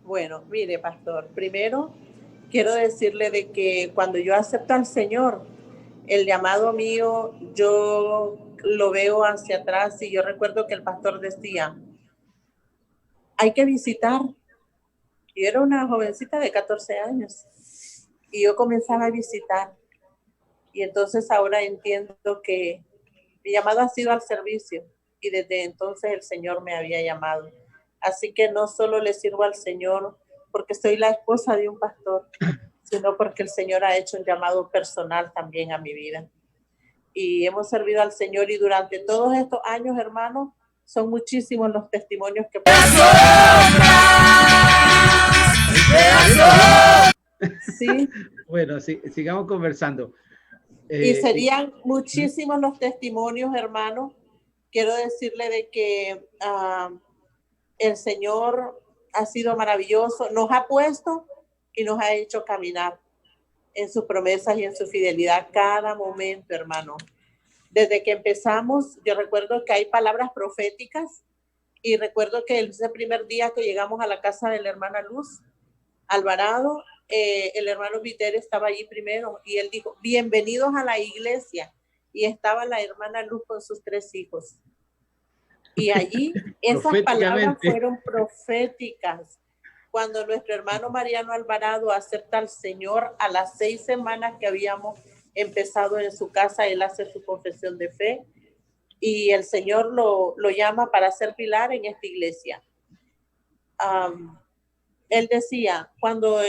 Bueno, mire, pastor, primero quiero decirle de que cuando yo acepto al Señor, el llamado mío, yo lo veo hacia atrás y yo recuerdo que el pastor decía, hay que visitar. Yo era una jovencita de 14 años y yo comenzaba a visitar. Y entonces ahora entiendo que mi llamado ha sido al servicio y desde entonces el Señor me había llamado. Así que no solo le sirvo al Señor porque soy la esposa de un pastor, sino porque el Señor ha hecho un llamado personal también a mi vida. Y hemos servido al Señor y durante todos estos años, hermanos, son muchísimos los testimonios que sí. Bueno, sí, sigamos conversando. Y serían muchísimos los testimonios, hermanos. Quiero decirle de que el Señor ha sido maravilloso, nos ha puesto y nos ha hecho caminar en sus promesas y en su fidelidad cada momento, hermano. Desde que empezamos, yo recuerdo que hay palabras proféticas y recuerdo que ese primer día que llegamos a la casa de la hermana Luz Alvarado, el hermano Viter estaba allí primero y él dijo, bienvenidos a la iglesia. Y estaba la hermana Luz con sus 3 hijos. Y allí esas palabras fueron proféticas. Cuando nuestro hermano Mariano Alvarado acepta al Señor, a las 6 semanas que habíamos empezado en su casa, él hace su confesión de fe y el Señor lo llama para ser pilar en esta iglesia. Él decía, cuando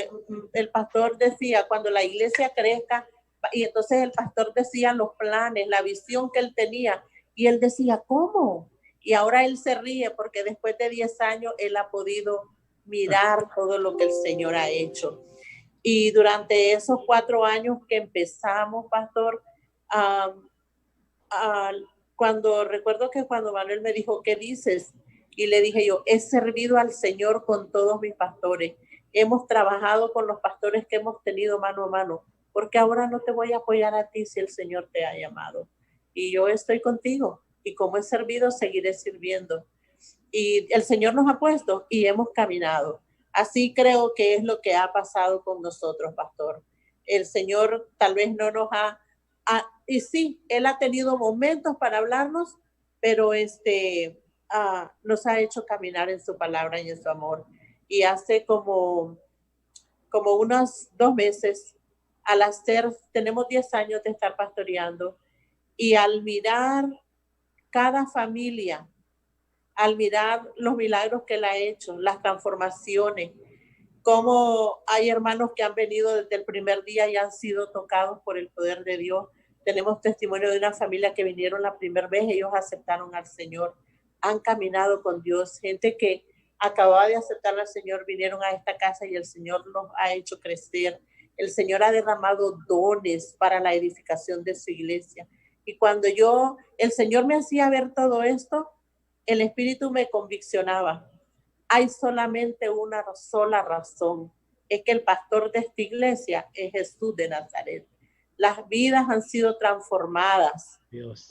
el pastor decía, cuando la iglesia crezca, y entonces el pastor decía los planes, la visión que él tenía, y él decía, ¿cómo? Y ahora él se ríe porque después de 10 años él ha podido mirar todo lo que el Señor ha hecho. Y durante esos 4 años que empezamos, pastor, recuerdo que cuando Manuel me dijo, ¿qué dices? Y le dije yo, he servido al Señor con todos mis pastores. Hemos trabajado con los pastores que hemos tenido mano a mano, porque ahora no te voy a apoyar a ti si el Señor te ha llamado. Y yo estoy contigo. Y como he servido, seguiré sirviendo. Y el Señor nos ha puesto y hemos caminado. Así creo que es lo que ha pasado con nosotros, pastor. El Señor tal vez no nos y sí, Él ha tenido momentos para hablarnos, pero nos ha hecho caminar en su palabra y en su amor. Y hace como unos 2 meses, tenemos 10 años de estar pastoreando, y al mirar cada familia, al mirar los milagros que Él ha hecho, las transformaciones, como hay hermanos que han venido desde el primer día y han sido tocados por el poder de Dios. Tenemos testimonio de una familia que vinieron la primera vez, ellos aceptaron al Señor, han caminado con Dios, gente que acababa de aceptar al Señor, vinieron a esta casa y el Señor los ha hecho crecer. El Señor ha derramado dones para la edificación de su iglesia. Y cuando el Señor me hacía ver todo esto, el Espíritu me conviccionaba. Hay solamente una sola razón, es que el pastor de esta iglesia es Jesús de Nazaret. Las vidas han sido transformadas. Dios.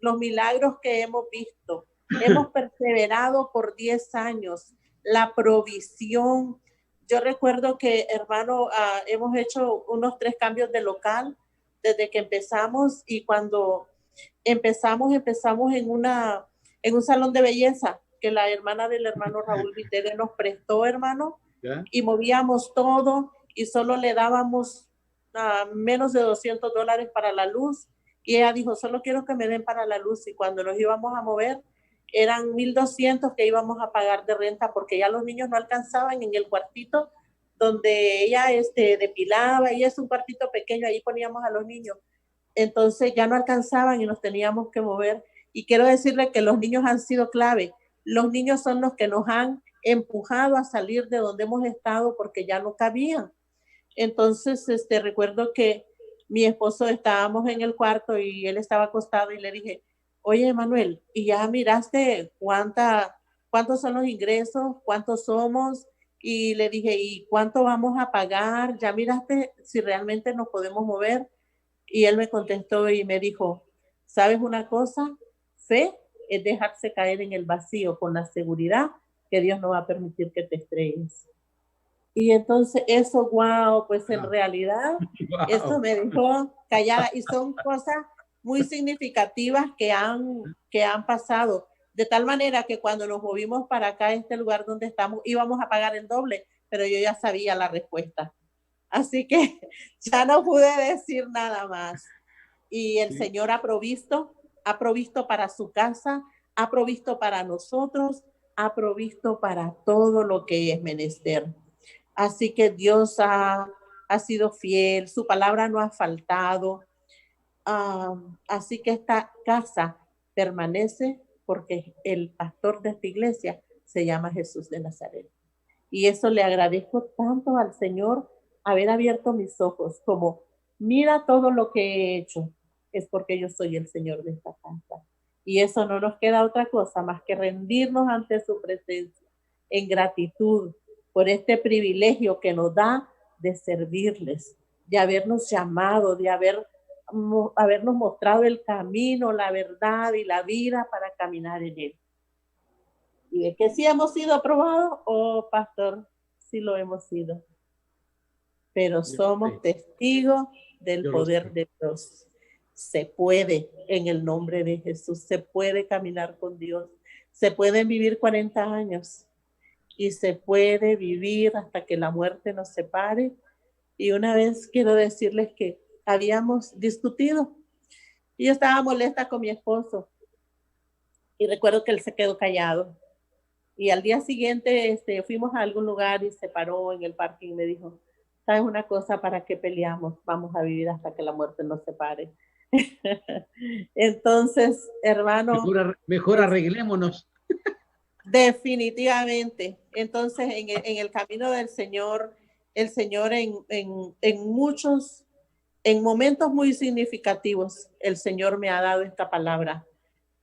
Los milagros que hemos visto, hemos perseverado por 10 años, la provisión. Yo recuerdo que, hermano, hemos hecho unos 3 cambios de local desde que empezamos, y cuando empezamos en un salón de belleza que la hermana del hermano Raúl Vitere nos prestó, hermano, ¿ya? Y movíamos todo y solo le dábamos menos de $200 para la luz, y ella dijo, solo quiero que me den para la luz, y cuando nos íbamos a mover eran 1,200 que íbamos a pagar de renta porque ya los niños no alcanzaban en el cuartito donde ella depilaba, y es un cuartito pequeño, ahí poníamos a los niños, entonces ya no alcanzaban y nos teníamos que mover. Y quiero decirle que los niños han sido clave. Los niños son los que nos han empujado a salir de donde hemos estado porque ya no cabían. Entonces, recuerdo que mi esposo estábamos en el cuarto y él estaba acostado y le dije, oye, Manuel, ¿y ya miraste cuántos son los ingresos? ¿Cuántos somos? Y le dije, ¿y cuánto vamos a pagar? ¿Ya miraste si realmente nos podemos mover? Y él me contestó y me dijo, ¿sabes una cosa? Fe es dejarse caer en el vacío con la seguridad que Dios no va a permitir que te estrelles. Y entonces eso, wow, pues en realidad eso me dejó callada y son cosas muy significativas que han pasado. De tal manera que cuando nos movimos para acá, a este lugar donde estamos, íbamos a pagar el doble, pero yo ya sabía la respuesta. Así que ya no pude decir nada más. Y el Señor ha provisto para su casa, ha provisto para nosotros, ha provisto para todo lo que es menester. Así que Dios ha sido fiel, su palabra no ha faltado. Así que esta casa permanece porque el pastor de esta iglesia se llama Jesús de Nazaret. Y eso le agradezco tanto al Señor haber abierto mis ojos, como mira todo lo que he hecho, es porque yo soy el Señor de esta casa. Y eso no nos queda otra cosa más que rendirnos ante su presencia en gratitud por este privilegio que nos da de servirles, de habernos llamado, de habernos mostrado el camino, la verdad y la vida para caminar en él. Y de que sí hemos sido aprobados, oh pastor, sí lo hemos sido. Pero somos testigos del poder de Dios. Se puede, en el nombre de Jesús, se puede caminar con Dios. Se pueden vivir 40 años y se puede vivir hasta que la muerte nos separe. Y una vez quiero decirles que habíamos discutido y yo estaba molesta con mi esposo y recuerdo que él se quedó callado. Y al día siguiente fuimos a algún lugar y se paró en el parque y me dijo, ¿sabes una cosa? ¿Para qué peleamos? Vamos a vivir hasta que la muerte nos separe. Entonces, hermano. Mejor arreglémonos. Definitivamente. Entonces, en el camino del Señor, el Señor en momentos muy significativos, el Señor me ha dado esta palabra,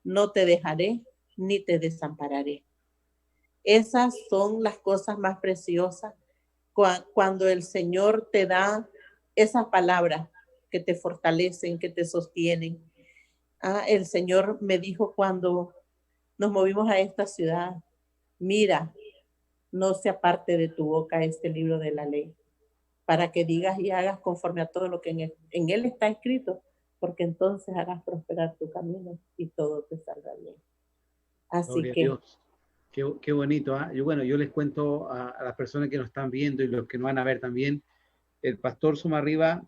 no te dejaré ni te desampararé. Esas son las cosas más preciosas cuando el Señor te da esas palabras que te fortalecen, que te sostienen. El Señor me dijo cuando nos movimos a esta ciudad, mira, no se aparte de tu boca este libro de la ley, para que digas y hagas conforme a todo lo que en él está escrito, porque entonces harás prosperar tu camino y todo te saldrá bien. Así Gloria que... a Dios. Qué bonito. Yo les cuento a las personas que nos están viendo y los que nos van a ver también, el pastor Somarriba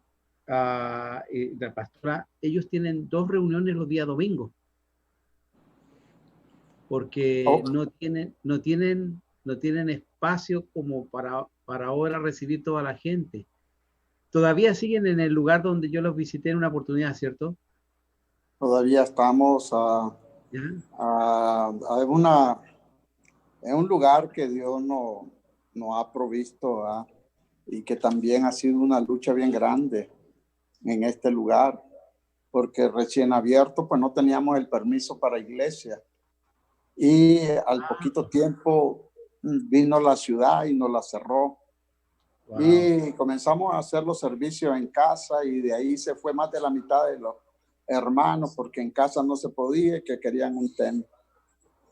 y la pastora, ellos tienen 2 reuniones los días domingos, porque no tienen espacio como para ahora recibir toda la gente. Todavía siguen en el lugar donde yo los visité en una oportunidad, ¿cierto? Todavía estamos en un lugar que Dios nos ha provisto y que también ha sido una lucha bien grande en este lugar, porque recién abierto pues no teníamos el permiso para iglesia y al poquito tiempo vino la ciudad y nos la cerró. Wow. Y comenzamos a hacer los servicios en casa y de ahí se fue más de la mitad de los hermanos porque en casa no se podía y que querían un templo.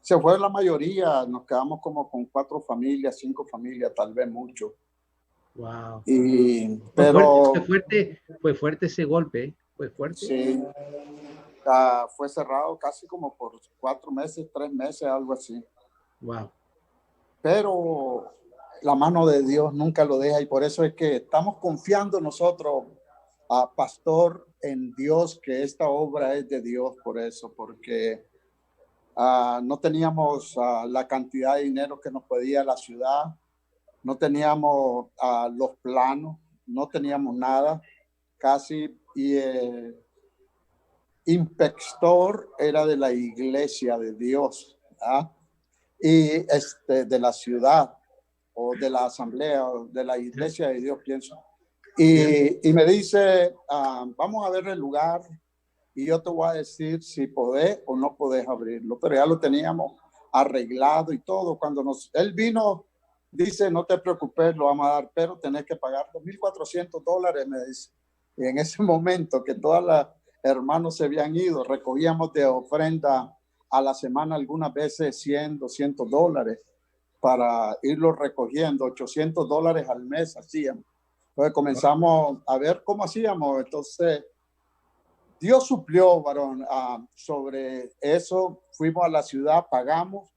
Se fue la mayoría, nos quedamos como con 4 familias, 5 familias, tal vez mucho. Wow. Pero fue fuerte ese golpe, fue fuerte. Sí. Fue cerrado casi como por 4 meses, 3 meses, algo así. Wow. Pero la mano de Dios nunca lo deja y por eso es que estamos confiando nosotros, pastor, en Dios, que esta obra es de Dios, por eso, porque no teníamos la cantidad de dinero que nos pedía la ciudad, no teníamos los planos, no teníamos nada casi, y inspector era de la iglesia de Dios, y de la ciudad o de la asamblea o de la iglesia de Dios, pienso. Y me dice, vamos a ver el lugar y yo te voy a decir si podés o no podés abrirlo. Pero ya lo teníamos arreglado y todo. Cuando él vino, dice, no te preocupes, lo vamos a dar, pero tenés que pagar $2,400, me dice. Y en ese momento que todas las hermanos se habían ido, recogíamos de ofrenda a la semana algunas veces $100, $200 para irlo recogiendo, $800 al mes hacíamos. Entonces comenzamos a ver cómo hacíamos. Entonces Dios suplió, varón, sobre eso. Fuimos a la ciudad, pagamos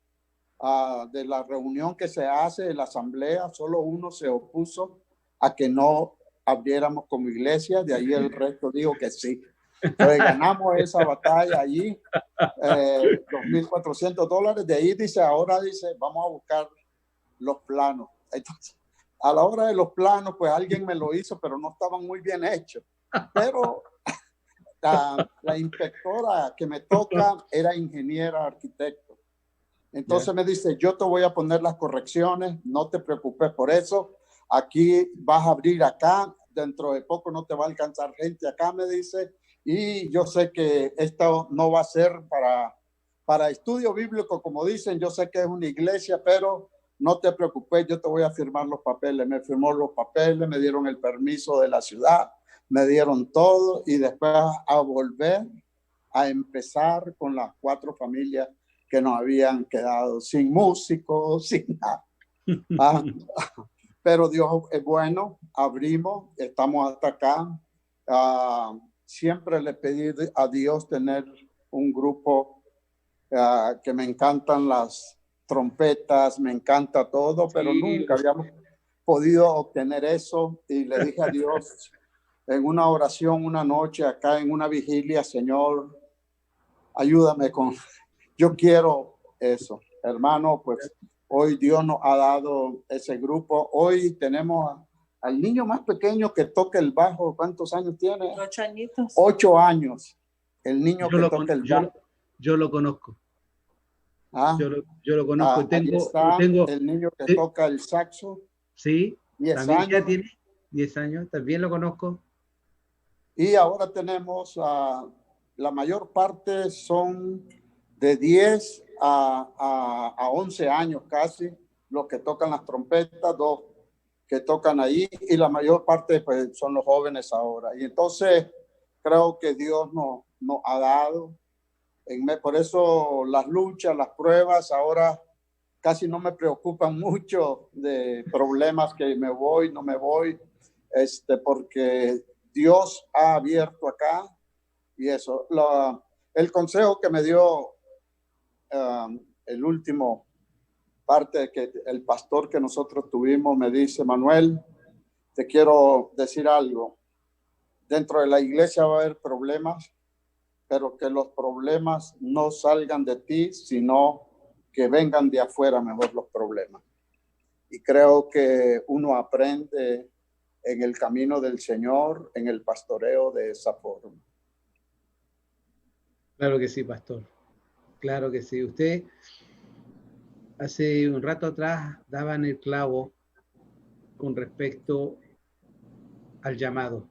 de la reunión que se hace en la asamblea. Solo uno se opuso a que no abriéramos como iglesia. De ahí el resto dijo que sí. Entonces ganamos esa batalla allí, $2,400. De ahí dice, ahora dice, vamos a buscar los planos. Entonces, a la hora de los planos, pues alguien me lo hizo, pero no estaban muy bien hechos. Pero la inspectora que me toca era ingeniera, arquitecto. Entonces me dice, yo te voy a poner las correcciones, no te preocupes por eso. Aquí vas a abrir acá, dentro de poco no te va a alcanzar gente acá, me dice. Y yo sé que esto no va a ser para estudio bíblico, como dicen. Yo sé que es una iglesia, pero no te preocupes, yo te voy a firmar los papeles. Me firmó los papeles, me dieron el permiso de la ciudad, me dieron todo y después a volver a empezar con las 4 familias que nos habían quedado sin músicos, sin nada. Pero Dios es bueno, abrimos, estamos hasta acá. Siempre le pedí a Dios tener un grupo que me encantan las trompetas, me encanta todo, pero nunca habíamos podido obtener eso. Y le dije a Dios en una oración, una noche acá en una vigilia, Señor, ayúdame yo quiero eso. Hermano, pues hoy Dios nos ha dado ese grupo. Hoy tenemos al niño más pequeño que toca el bajo. ¿Cuántos años tiene? 8 añitos. 8 años. El niño que toca el bajo. Yo lo conozco. Yo lo conozco. Tengo el niño que toca el saxo. Sí, 10 también años. ya tiene 10 años, también lo conozco. Y ahora tenemos, la mayor parte son de 10 a 11 años casi, los que tocan las trompetas, 2 que tocan ahí, y la mayor parte pues, son los jóvenes ahora. Y entonces creo que Dios nos ha dado. Por eso las luchas, las pruebas, ahora casi no me preocupan mucho de problemas que me voy, no me voy, porque Dios ha abierto acá y eso. El consejo que me dio el último parte que el pastor que nosotros tuvimos me dice, Manuel, te quiero decir algo. Dentro de la iglesia va a haber problemas, pero que los problemas no salgan de ti, sino que vengan de afuera mejor los problemas. Y creo que uno aprende en el camino del Señor, en el pastoreo de esa forma. Claro que sí, pastor. Claro que sí. Usted hace un rato atrás daba en el clavo con respecto al llamado.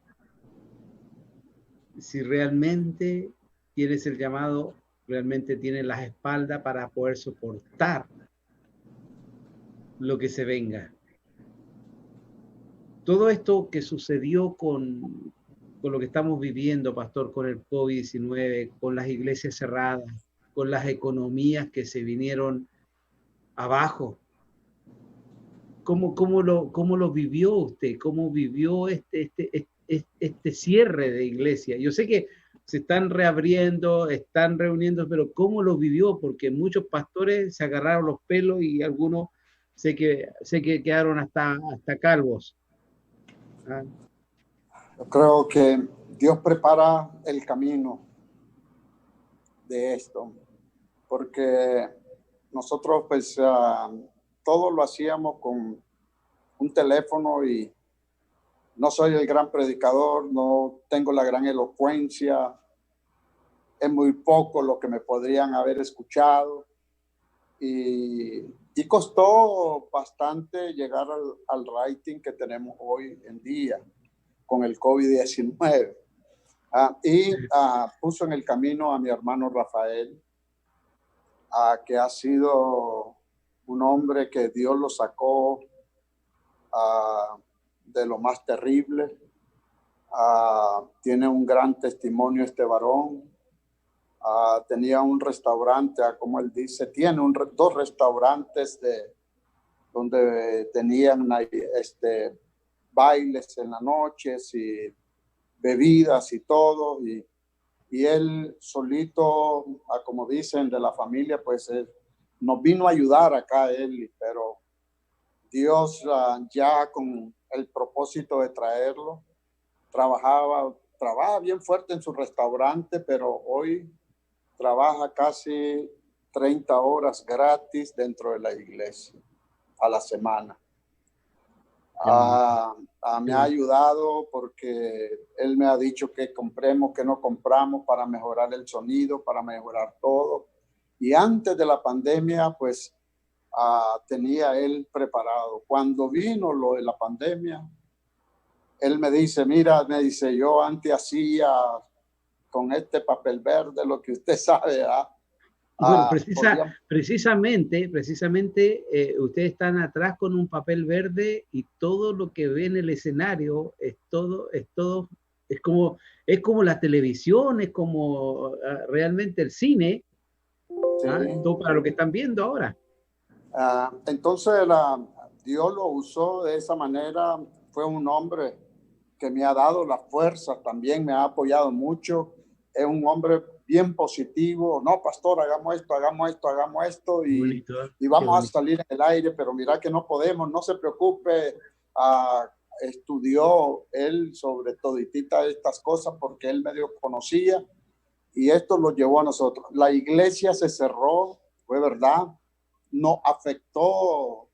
Si realmente tienes el llamado, realmente tienes las espaldas para poder soportar lo que se venga. Todo esto que sucedió con lo que estamos viviendo, pastor, con el COVID-19, con las iglesias cerradas, con las economías que se vinieron abajo, ¿cómo lo vivió usted? ¿Cómo vivió este cierre de iglesia? Yo sé que se están reabriendo, están reuniendo, pero ¿cómo lo vivió? Porque muchos pastores se agarraron los pelos y algunos sé que quedaron hasta calvos. Yo creo que Dios prepara el camino de esto, porque nosotros pues todo lo hacíamos con un teléfono y no soy el gran predicador, no tengo la gran elocuencia, es muy poco lo que me podrían haber escuchado, y costó bastante llegar al rating que tenemos hoy en día con el COVID-19. Puso en el camino a mi hermano Rafael, que ha sido un hombre que Dios lo sacó de lo más terrible. Tiene un gran testimonio este varón. Tenía un restaurante, como él dice, tiene dos restaurantes donde tenían bailes en las noches y bebidas y todo. Y él solito, como dicen de la familia, pues nos vino a ayudar acá él, pero Dios ya con el propósito de traerlo, trabajaba bien fuerte en su restaurante, pero hoy trabaja casi 30 horas gratis dentro de la iglesia a la semana. Me ha ayudado porque él me ha dicho que compremos, que no compramos para mejorar el sonido, para mejorar todo. Y antes de la pandemia, pues tenía él preparado. Cuando vino lo de la pandemia, él me dice, mira, yo antes hacía con este papel verde lo que usted sabe. Bueno, precisamente ustedes están atrás con un papel verde y todo lo que ve en el escenario es como la televisión, es como realmente el cine, sí. Todo para lo que están viendo ahora. Entonces Dios lo usó de esa manera. Fue un hombre que me ha dado la fuerza, también me ha apoyado mucho. Es un hombre bien positivo. No, pastor, hagamos esto y vamos a salir en el aire, pero mira que no podemos, no se preocupe. Estudió él sobre toditita estas cosas porque él medio conocía y esto lo llevó a nosotros. La iglesia se cerró, fue verdad, nos afectó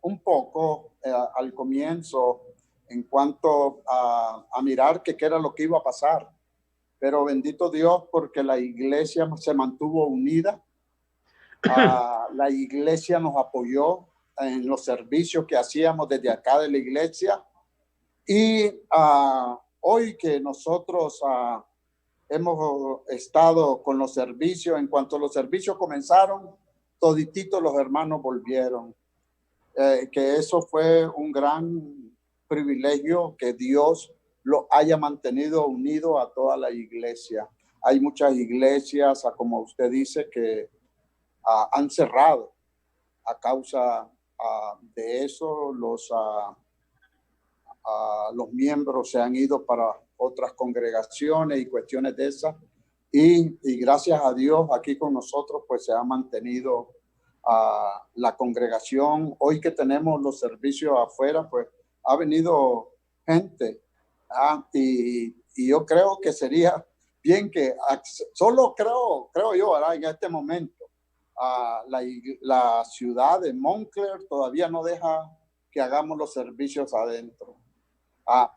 un poco al comienzo en cuanto a mirar qué era lo que iba a pasar. Pero bendito Dios porque la iglesia se mantuvo unida. La iglesia nos apoyó en los servicios que hacíamos desde acá de la iglesia. Y hoy que nosotros hemos estado con los servicios, en cuanto los servicios comenzaron, todititos los hermanos volvieron. Que eso fue un gran privilegio que Dios lo haya mantenido unido a toda la iglesia. Hay muchas iglesias, como usted dice, que han cerrado a causa de eso. Los miembros se han ido para otras congregaciones y cuestiones de esas. Y gracias a Dios aquí con nosotros pues se ha mantenido la congregación. Hoy que tenemos los servicios afuera, pues ha venido gente. Y yo creo que sería bien que, solo creo yo, ¿verdad? En este momento, la ciudad de Montclair todavía no deja que hagamos los servicios adentro.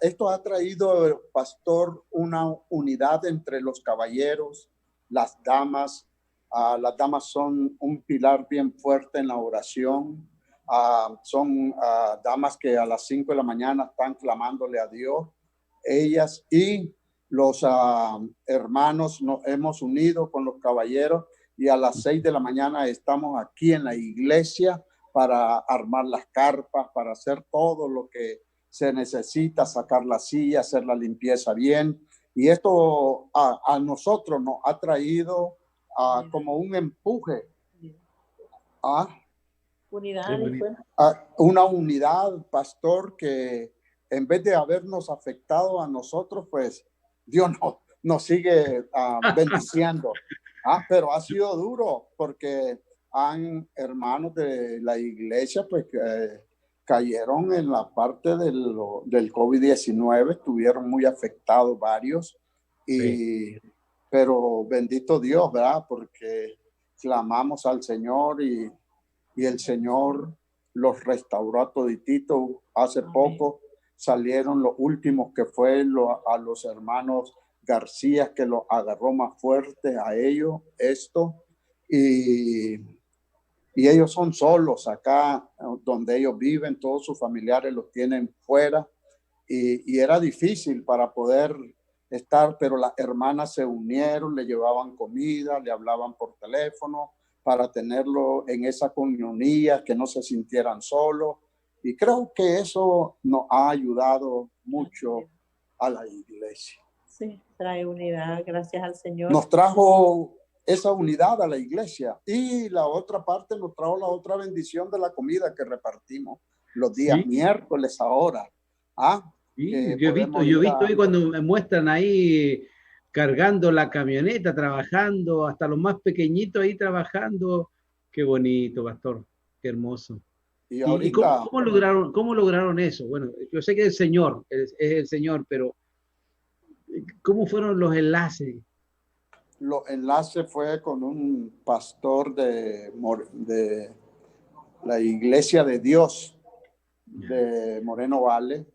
Esto ha traído, pastor, una unidad entre los caballeros, las damas. Las damas son un pilar bien fuerte en la oración. Son damas que a las 5 de la mañana están clamándole a Dios. Ellas y los hermanos nos hemos unido con los caballeros y a las 6 de la mañana estamos aquí en la iglesia para armar las carpas, para hacer todo lo que se necesita, sacar la silla, hacer la limpieza bien. Y esto a nosotros nos ha traído como un empuje. Una unidad, pastor, que en vez de habernos afectado a nosotros, pues Dios nos sigue bendiciendo. Pero ha sido duro porque hermanos de la iglesia pues cayeron en la parte del COVID-19, estuvieron muy afectados varios. Sí. Pero bendito Dios, ¿verdad? Porque clamamos al Señor y el Señor los restauró a todititos. Hace poco salieron los últimos que fue a los hermanos García, que los agarró más fuerte a ellos esto. Y y ellos son solos acá donde ellos viven, todos sus familiares los tienen fuera, y era difícil para poder estar, pero las hermanas se unieron, le llevaban comida, le hablaban por teléfono para tenerlo en esa comunidad, que no se sintieran solos, y creo que eso nos ha ayudado mucho a la iglesia. Sí, trae unidad, gracias al Señor. Nos trajo esa unidad a la iglesia, y la otra parte nos trajo la otra bendición de la comida que repartimos los días miércoles ahora. Sí, yo he visto ahí cuando me muestran ahí cargando la camioneta, trabajando, hasta los más pequeñitos ahí trabajando. Qué bonito, pastor, qué hermoso. Y ahorita, cómo lograron eso? Bueno, yo sé que el Señor es el Señor, pero ¿cómo fueron los enlaces? Los enlaces fue con un pastor de la Iglesia de Dios de Moreno Valley,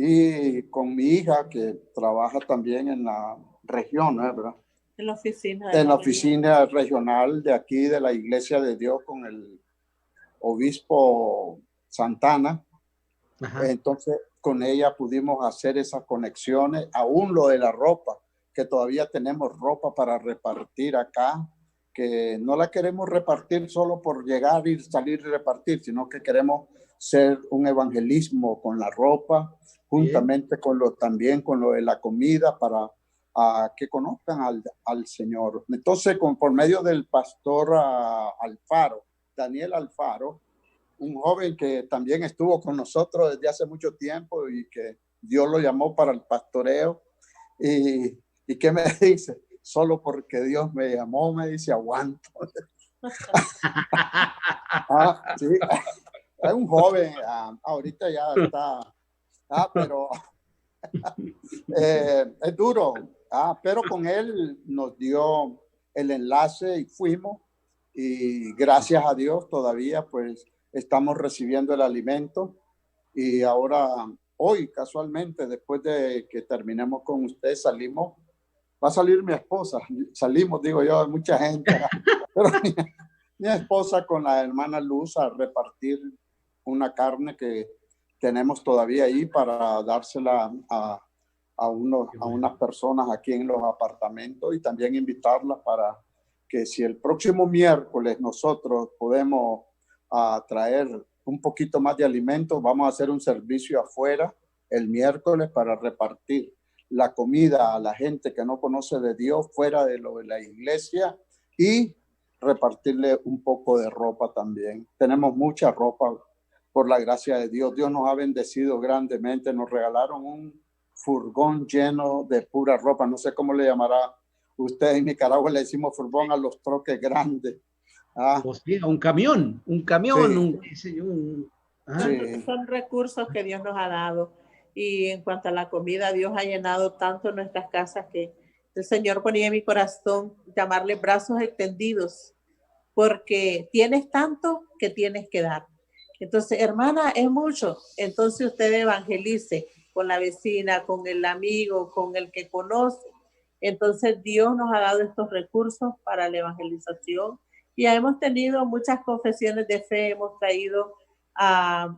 y con mi hija que trabaja también en la región, ¿verdad? En la oficina. En la oficina regional de aquí de la Iglesia de Dios con el obispo Santana. Ajá. Entonces con ella pudimos hacer esas conexiones, aún lo de la ropa, que todavía tenemos ropa para repartir acá, que no la queremos repartir solo por llegar y salir y repartir, sino que queremos ser un evangelismo con la ropa, juntamente también con lo de la comida, para que conozcan al Señor. Entonces, por medio del pastor Alfaro, Daniel Alfaro, un joven que también estuvo con nosotros desde hace mucho tiempo y que Dios lo llamó para el pastoreo, y ¿qué me dice? Solo porque Dios me llamó, me dice, aguanto. Sí. Es un joven, ahorita ya está, pero es duro, pero con él nos dio el enlace y fuimos, y gracias a Dios todavía pues estamos recibiendo el alimento, y ahora hoy casualmente después de que terminemos con usted salimos, va a salir mi esposa, salimos digo yo, mucha gente, pero mi esposa con la hermana Luz a repartir una carne que tenemos todavía ahí para dársela a unas personas aquí en los apartamentos, y también invitarlas para que si el próximo miércoles nosotros podemos traer un poquito más de alimentos, vamos a hacer un servicio afuera el miércoles para repartir la comida a la gente que no conoce de Dios fuera de lo de la iglesia, y repartirle un poco de ropa también. Tenemos mucha ropa por la gracia de Dios. Dios nos ha bendecido grandemente. Nos regalaron un furgón lleno de pura ropa. No sé cómo le llamará usted. En Nicaragua le decimos furgón a los troques grandes. O sea, un camión. Sí. Son recursos que Dios nos ha dado. Y en cuanto a la comida, Dios ha llenado tanto nuestras casas que el Señor ponía en mi corazón llamarle brazos extendidos, porque tienes tanto que tienes que dar. Entonces, hermana, es mucho. Entonces usted evangelice con la vecina, con el amigo, con el que conoce. Entonces Dios nos ha dado estos recursos para la evangelización, y hemos tenido muchas confesiones de fe, hemos traído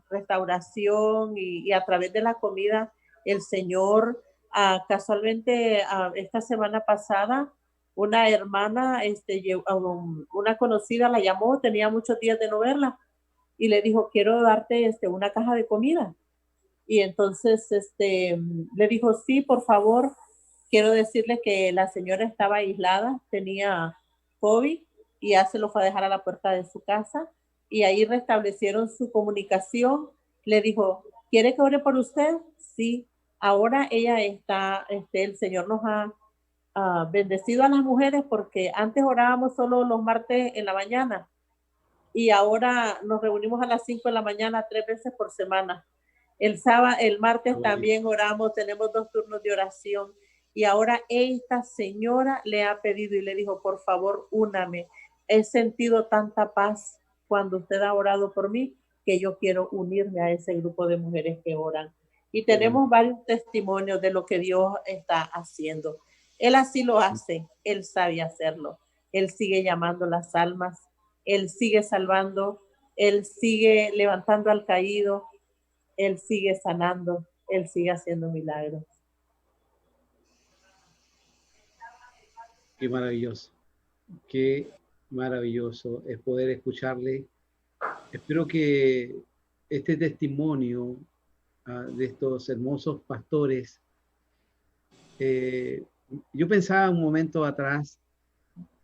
restauración, y a través de la comida el Señor, casualmente esta semana pasada, una hermana, una conocida la llamó, tenía muchos días de no verla, y le dijo, quiero darte una caja de comida. Y entonces le dijo, sí, por favor. Quiero decirle que la señora estaba aislada, tenía COVID, y ya se lo fue a dejar a la puerta de su casa, y ahí restablecieron su comunicación. Le dijo, ¿quiere que ore por usted? Sí. Ahora ella está, el Señor nos ha bendecido a las mujeres, porque antes orábamos solo los martes en la mañana, y ahora nos reunimos a las 5 de la mañana 3 veces por semana. El martes también oramos, tenemos 2 turnos de oración, y ahora esta señora le ha pedido y le dijo, por favor, úname. He sentido tanta paz cuando usted ha orado por mí, que yo quiero unirme a ese grupo de mujeres que oran. Y tenemos varios testimonios de lo que Dios está haciendo. Él así lo hace, Él sabe hacerlo. Él sigue llamando las almas, Él sigue salvando, Él sigue levantando al caído, Él sigue sanando, Él sigue haciendo milagros. Qué maravilloso, qué maravilloso es poder escucharle. Espero que este testimonio de estos hermosos pastores, yo pensaba un momento atrás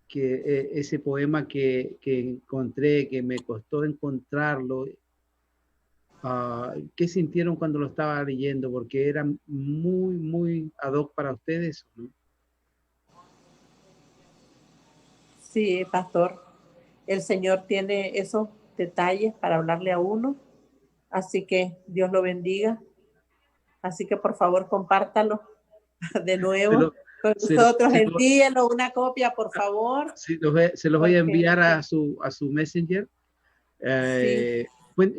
que ese poema que encontré, que me costó encontrarlo, ¿qué sintieron cuando lo estaba leyendo? Porque era muy, muy ad hoc para ustedes, ¿no? Sí, pastor, el Señor tiene esos detalles para hablarle a uno, así que Dios lo bendiga. Así que por favor compártalo de nuevo con nosotros, envíenlo una copia, por favor. Sí, se los voy a enviar a su Messenger. Sí.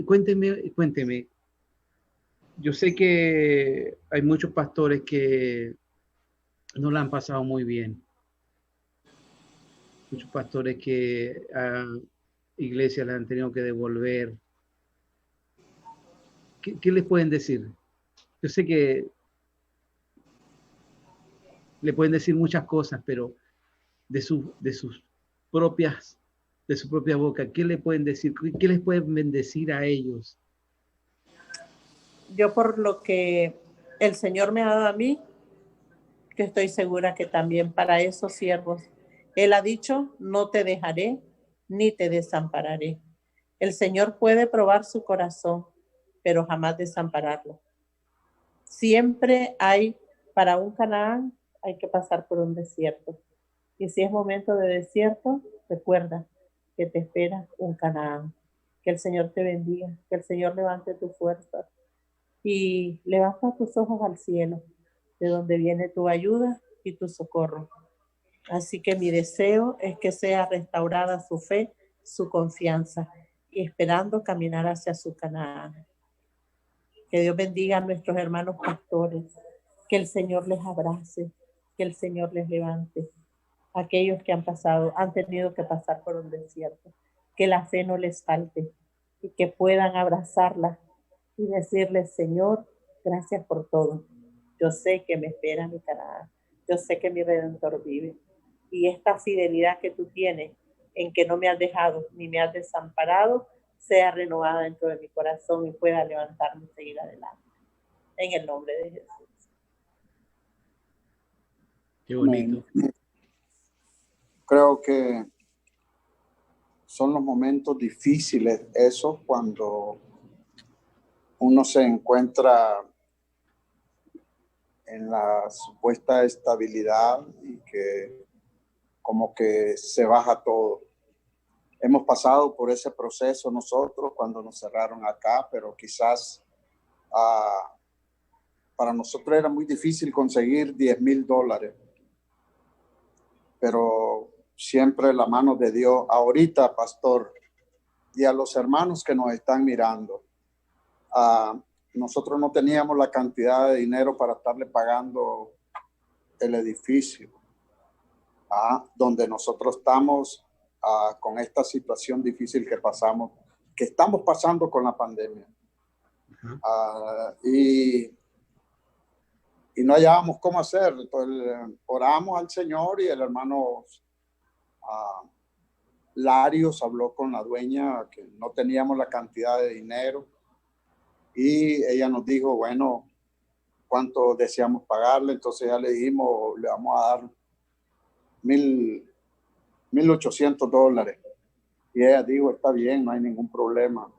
Cuénteme. Yo sé que hay muchos pastores que no la han pasado muy bien. Muchos pastores que a iglesias les han tenido que devolver. ¿Qué les pueden decir? Yo sé que le pueden decir muchas cosas, pero de su propia boca, ¿qué le pueden decir? ¿Qué les pueden bendecir a ellos? Yo, por lo que el Señor me ha dado a mí, que estoy segura que también para esos siervos, Él ha dicho, no te dejaré ni te desampararé. El Señor puede probar su corazón, pero jamás desampararlo. Siempre hay, para un Canaán, hay que pasar por un desierto. Y si es momento de desierto, recuerda que te espera un Canaán. Que el Señor te bendiga, que el Señor levante tu fuerza y levanta tus ojos al cielo, de donde viene tu ayuda y tu socorro. Así que mi deseo es que sea restaurada su fe, su confianza, y esperando caminar hacia su Canaán. Que Dios bendiga a nuestros hermanos pastores, que el Señor les abrace, que el Señor les levante. Aquellos que han tenido que pasar por un desierto, que la fe no les falte y que puedan abrazarla y decirle, Señor, gracias por todo. Yo sé que me espera mi Canaán. Yo sé que mi Redentor vive. Y esta fidelidad que tú tienes en que no me has dejado ni me has desamparado, sea renovada dentro de mi corazón y pueda levantarme y seguir adelante. En el nombre de Jesús. Qué bonito. Creo que son los momentos difíciles esos cuando uno se encuentra en la supuesta estabilidad y que como que se baja todo. Hemos pasado por ese proceso nosotros cuando nos cerraron acá, pero quizás para nosotros era muy difícil conseguir $10,000, pero siempre la mano de Dios. Ahorita, pastor, y a los hermanos que nos están mirando, nosotros no teníamos la cantidad de dinero para estarle pagando el edificio, donde nosotros estamos con esta situación difícil que estamos pasando con la pandemia. Y no hallábamos cómo hacer. Entonces oramos al Señor y el hermano Larios habló con la dueña que no teníamos la cantidad de dinero y ella nos dijo, bueno, ¿cuánto deseamos pagarle? Entonces ya le dijimos, le vamos a dar $1,800. Y ella dijo, está bien, no hay ningún problema.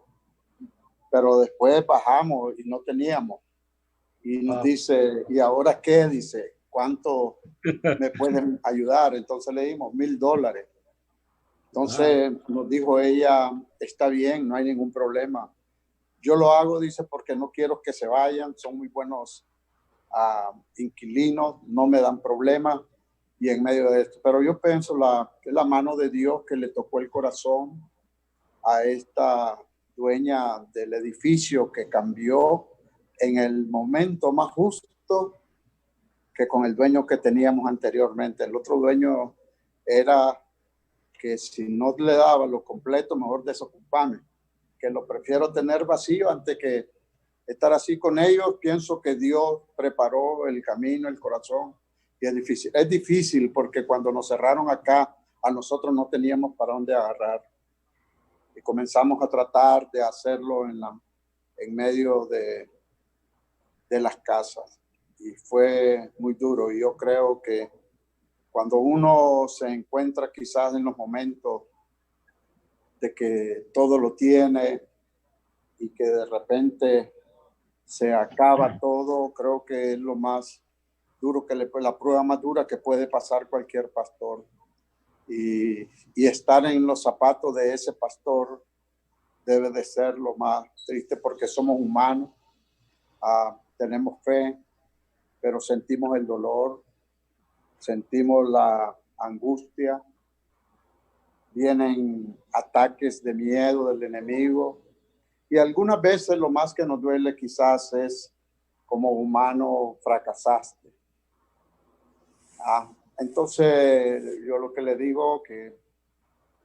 Pero después bajamos y no teníamos. Y nos dice, ¿y ahora qué? Dice, ¿cuánto me pueden ayudar? Entonces le dimos $1,000. Entonces nos dijo ella, está bien, no hay ningún problema. Yo lo hago, dice, porque no quiero que se vayan, son muy buenos inquilinos, no me dan problema. Y en medio de esto, pero yo pienso que la mano de Dios que le tocó el corazón a esta dueña del edificio que cambió en el momento más justo que con el dueño que teníamos anteriormente. El otro dueño era que si no le daba lo completo, mejor desocuparme, que lo prefiero tener vacío antes que estar así con ellos. Pienso que Dios preparó el camino, el corazón, y es difícil porque cuando nos cerraron acá, a nosotros no teníamos para dónde agarrar, y comenzamos a tratar de hacerlo en medio de las casas, y fue muy duro. Y yo creo que cuando uno se encuentra quizás en los momentos de que todo lo tiene y que de repente se acaba todo, creo que es lo más duro, la prueba más dura que puede pasar cualquier pastor. Y estar en los zapatos de ese pastor debe de ser lo más triste, porque somos humanos, tenemos fe, pero sentimos el dolor, sentimos la angustia, vienen ataques de miedo del enemigo, y algunas veces lo más que nos duele quizás es, como humano fracasaste. Entonces yo lo que le digo, que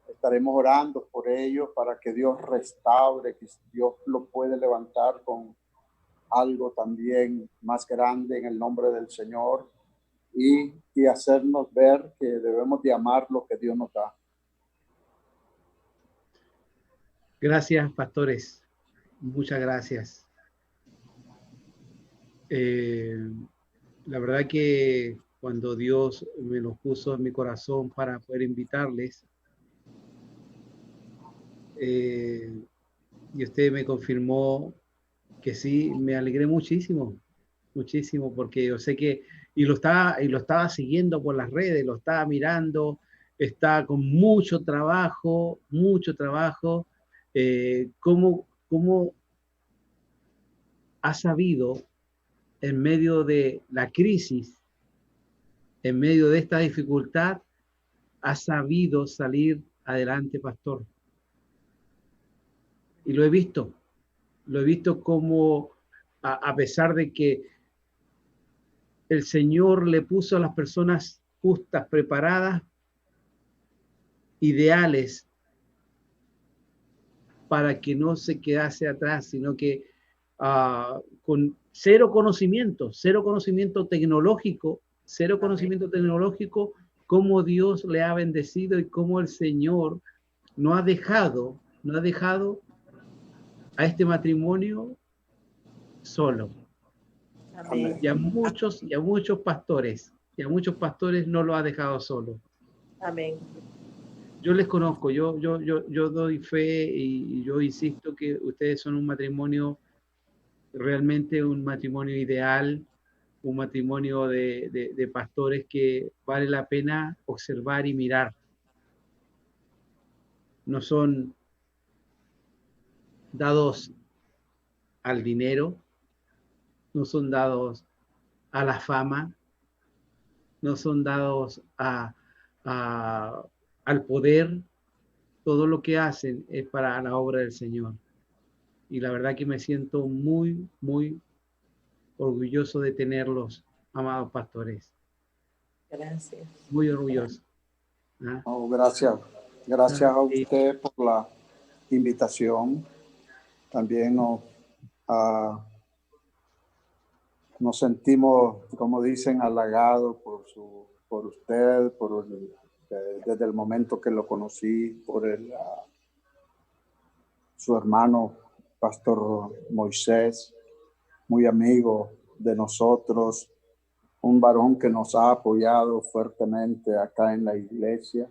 estaremos orando por ellos para que Dios restaure, que Dios lo puede levantar con algo también más grande en el nombre del Señor, y hacernos ver que debemos de amar lo que Dios nos da. Gracias, pastores. Muchas gracias. La verdad que cuando Dios me los puso en mi corazón para poder invitarles, y usted me confirmó que sí, me alegré muchísimo, muchísimo, porque yo sé que, y lo estaba siguiendo por las redes, lo estaba mirando, está con mucho trabajo, cómo ha sabido, en medio de la crisis, en medio de esta dificultad, ha sabido salir adelante, pastor. Y lo he visto como, a pesar de que el Señor le puso a las personas justas, preparadas, ideales, para que no se quedase atrás, sino que con cero conocimiento tecnológico, cómo Dios le ha bendecido y cómo el Señor no ha dejado a este matrimonio solo. Amén. Y a muchos pastores no lo ha dejado solo. Amén. Yo les conozco, yo doy fe, y yo insisto que ustedes son un matrimonio, realmente un matrimonio ideal, un matrimonio de pastores que vale la pena observar y mirar. No son dados al dinero, no son dados a la fama, no son dados al poder. Todo lo que hacen es para la obra del Señor. Y la verdad que me siento muy, muy orgulloso de tenerlos, amados pastores. Gracias. Muy orgulloso. Gracias a usted por la invitación. También nos sentimos, como dicen, halagados por usted, desde el momento que lo conocí, por su hermano, Pastor Moisés, muy amigo de nosotros, un varón que nos ha apoyado fuertemente acá en la iglesia,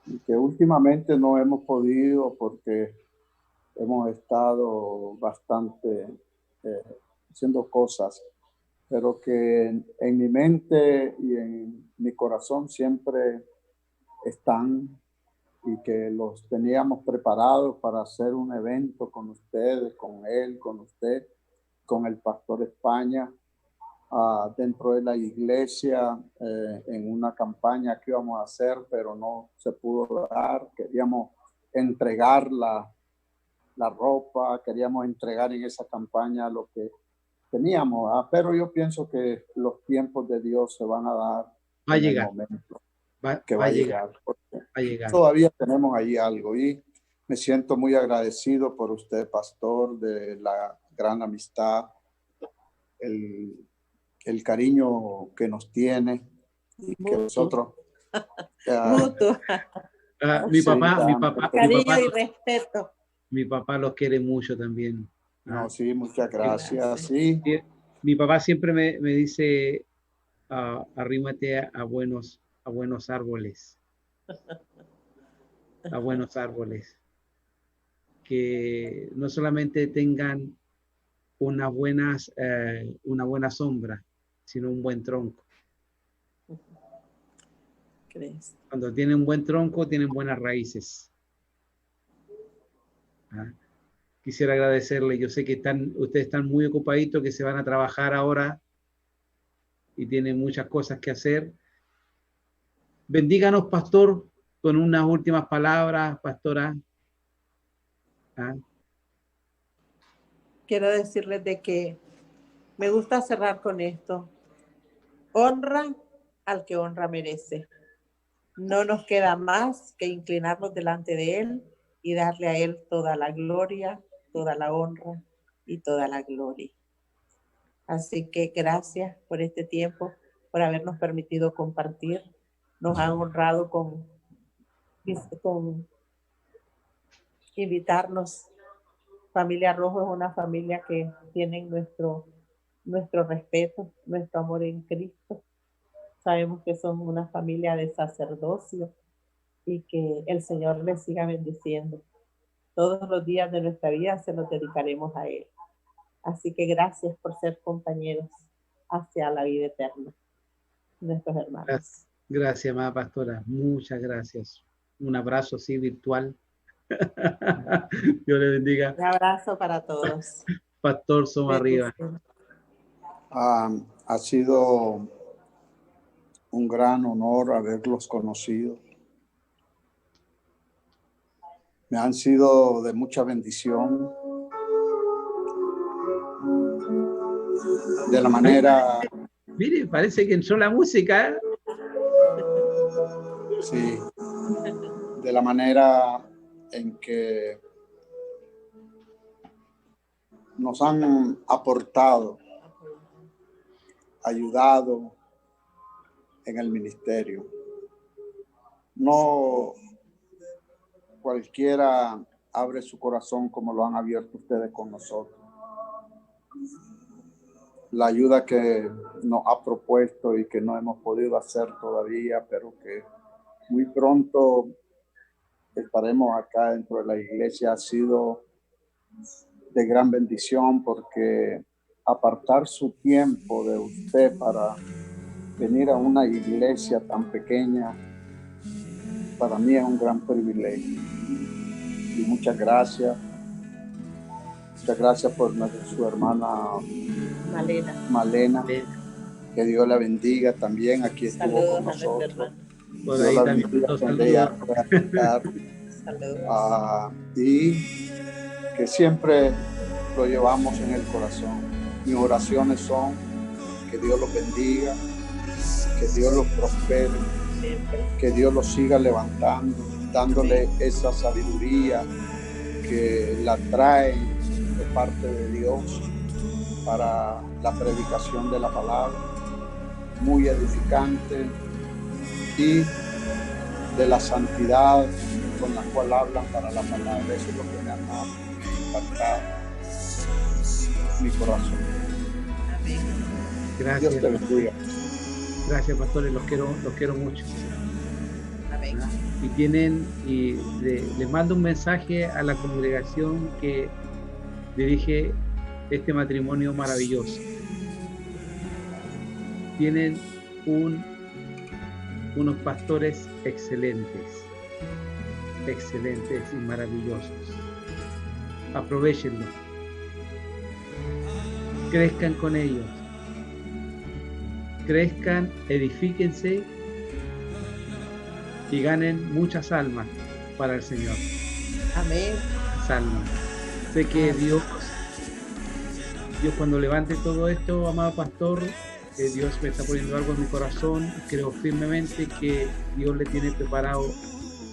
y que últimamente no hemos podido porque hemos estado bastante haciendo cosas, pero que en mi mente y en mi corazón siempre están, y que los teníamos preparados para hacer un evento con ustedes, con él, con usted, con el Pastor España, dentro de la iglesia, en una campaña que íbamos a hacer, pero no se pudo dar. Queríamos entregar la ropa, queríamos entregar en esa campaña lo que teníamos, pero yo pienso que los tiempos de Dios se van a dar Va a en el llegar. momento. que va a llegar. Va a llegar. Todavía tenemos ahí algo y me siento muy agradecido por usted, pastor, de la gran amistad, el cariño que nos tiene y que nosotros... Mutuo. Mi papá, Cariño y respeto. Mi papá los quiere mucho también. No, sí, muchas gracias. Sí. Mi papá siempre me dice, arrímate a buenos árboles. A buenos árboles. Que no solamente tengan una buena sombra, sino un buen tronco. ¿Crees? Cuando tienen un buen tronco, tienen buenas raíces. Quisiera agradecerle. Yo sé que ustedes están muy ocupaditos, que se van a trabajar ahora y tienen muchas cosas que hacer. Bendíganos, pastor, con unas últimas palabras, pastora. Quiero decirles de que me gusta cerrar con esto. Honra al que honra merece. No nos queda más que inclinarnos delante de Él y darle a Él toda la gloria, toda la honra y toda la gloria. Así que gracias por este tiempo, por habernos permitido compartir. Nos han honrado con invitarnos. Familia Rojo es una familia que tiene nuestro respeto, nuestro amor en Cristo. Sabemos que son una familia de sacerdocio y que el Señor les siga bendiciendo. Todos los días de nuestra vida se los dedicaremos a Él. Así que gracias por ser compañeros hacia la vida eterna, nuestros hermanos. Gracias, amada pastora. Muchas gracias. Un abrazo así virtual. Dios le bendiga. Un abrazo para todos. Pastor, somos arriba. Ha sido un gran honor haberlos conocido. Me han sido de mucha bendición. De la manera... Mire, parece que entró la música. Sí. De la manera en que nos han aportado, ayudado en el ministerio. No cualquiera abre su corazón como lo han abierto ustedes con nosotros. La ayuda que nos ha propuesto y que no hemos podido hacer todavía, pero que muy pronto estaremos acá dentro de la iglesia, ha sido de gran bendición, porque apartar su tiempo de usted para venir a una iglesia tan pequeña, para mí es un gran privilegio. Y muchas gracias. Muchas gracias por su hermana Malena. Que Dios la bendiga también. Aquí estuvo con nosotros. Por ahí también y que siempre lo llevamos en el corazón. Mis oraciones son que Dios los bendiga, que Dios los prospere, que Dios los siga levantando, dándole esa sabiduría que la trae de parte de Dios para la predicación de la palabra, muy edificante, y de la santidad con la cual hablan para la palabra. Eso es lo que me ha impactado mi corazón. Gracias. Dios te bendiga. Gracias, pastores, los quiero mucho. Amén. Y les mando un mensaje a la congregación que dirige este matrimonio maravilloso. Tienen unos pastores excelentes y maravillosos. Aprovechenlo. Crezcan con ellos. Crezcan, edifíquense y ganen muchas almas para el Señor. Amén. Almas. Sé que Dios cuando levante todo esto, amado pastor, Dios me está poniendo algo en mi corazón. Creo firmemente que Dios le tiene preparado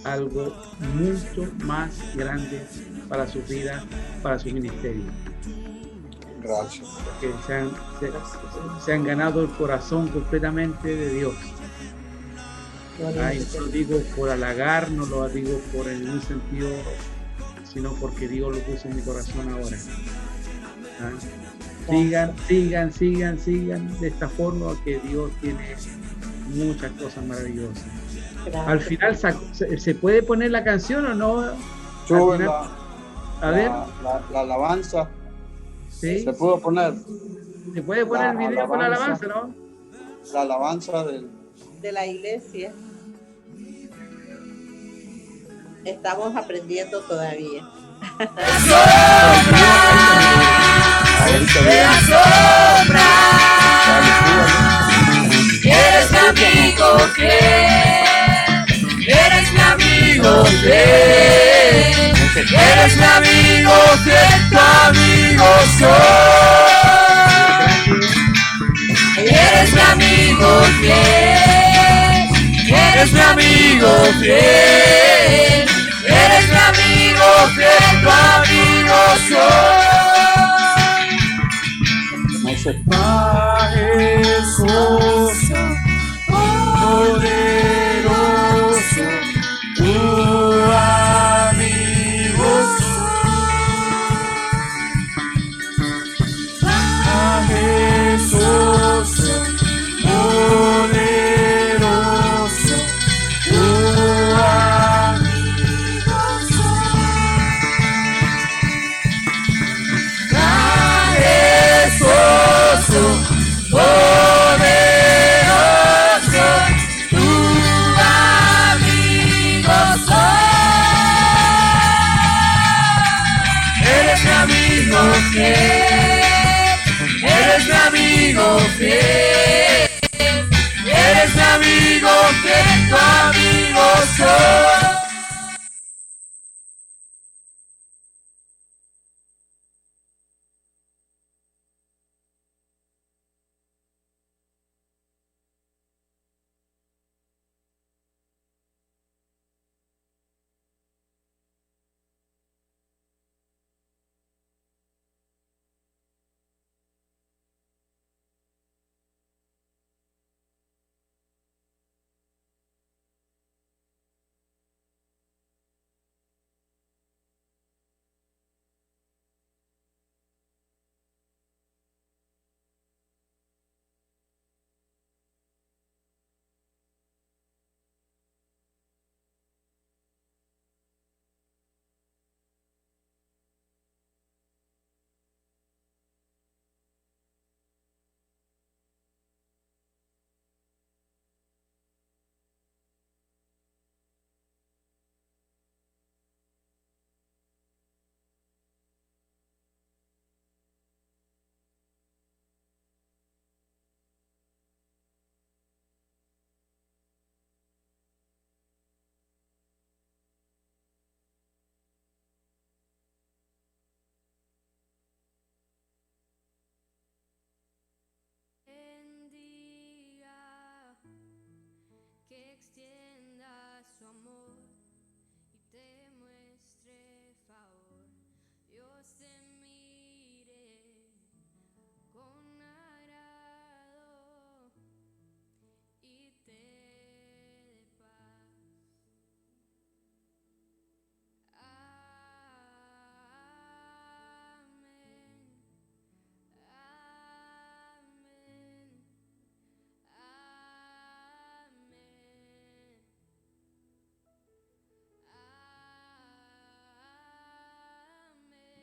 algo mucho más grande para su vida, para su ministerio. Gracias. Que se han ganado el corazón completamente de Dios. Ay, no lo digo por halagar, no lo digo por en un sentido, sino porque Dios lo puso en mi corazón ahora. ¿Ah? Sigan de esta forma, que Dios tiene muchas cosas maravillosas. Gracias. Al final, ¿se puede poner la canción o no? A ver. La alabanza. ¿Sí? ¿Se pudo poner? ¿Se puede poner el video con la alabanza, no? La alabanza de la iglesia. Estamos aprendiendo todavía. Me asombra. Eres mi amigo fiel. Eres mi amigo fiel. Eres mi amigo fiel. Tu amigo soy. Eres mi amigo fiel. Eres mi amigo fiel. Eres mi amigo fiel. Tu amigo soy. Majestuoso, poderoso, tu amigo soy. Majestuoso, poderoso, tu amigo soy. Majestuoso, poderoso, tu amigo soy. Eres mi amigo fiel, eres mi amigo fiel, eres mi amigo fiel, tu amigo soy. Que extienda su amor y te muestre favor. Dios te mire con agrado y te dé paz.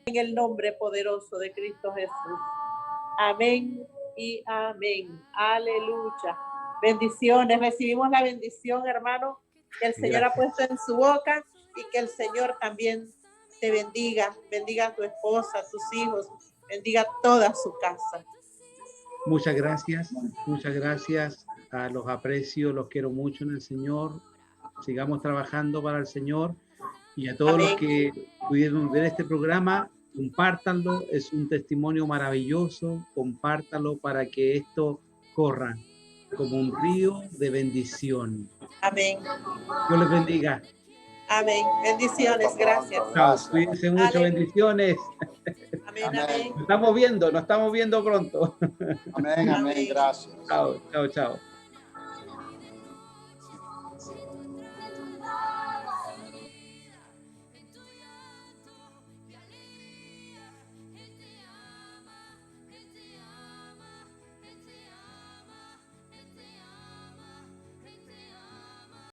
En el nombre poderoso de Cristo Jesús. Amén y amén. Aleluya. Bendiciones. Recibimos la bendición, hermano, que el Señor ha puesto en su boca y que el Señor también te bendiga. Bendiga a tu esposa, a tus hijos. Bendiga toda su casa. Muchas gracias. Los aprecio, los quiero mucho en el Señor. Sigamos trabajando para el Señor. Y a todos Amén. Los que pudieron ver este programa, compártanlo, es un testimonio maravilloso, compártanlo para que esto corran como un río de bendición. Amén. Dios les bendiga. Amén. Bendiciones. Gracias. Chao, cuídense mucho, Aleluya. bendiciones. Amén. Amén. Amén. Nos estamos viendo pronto. Amén, amén, gracias. Chao, chao, chao.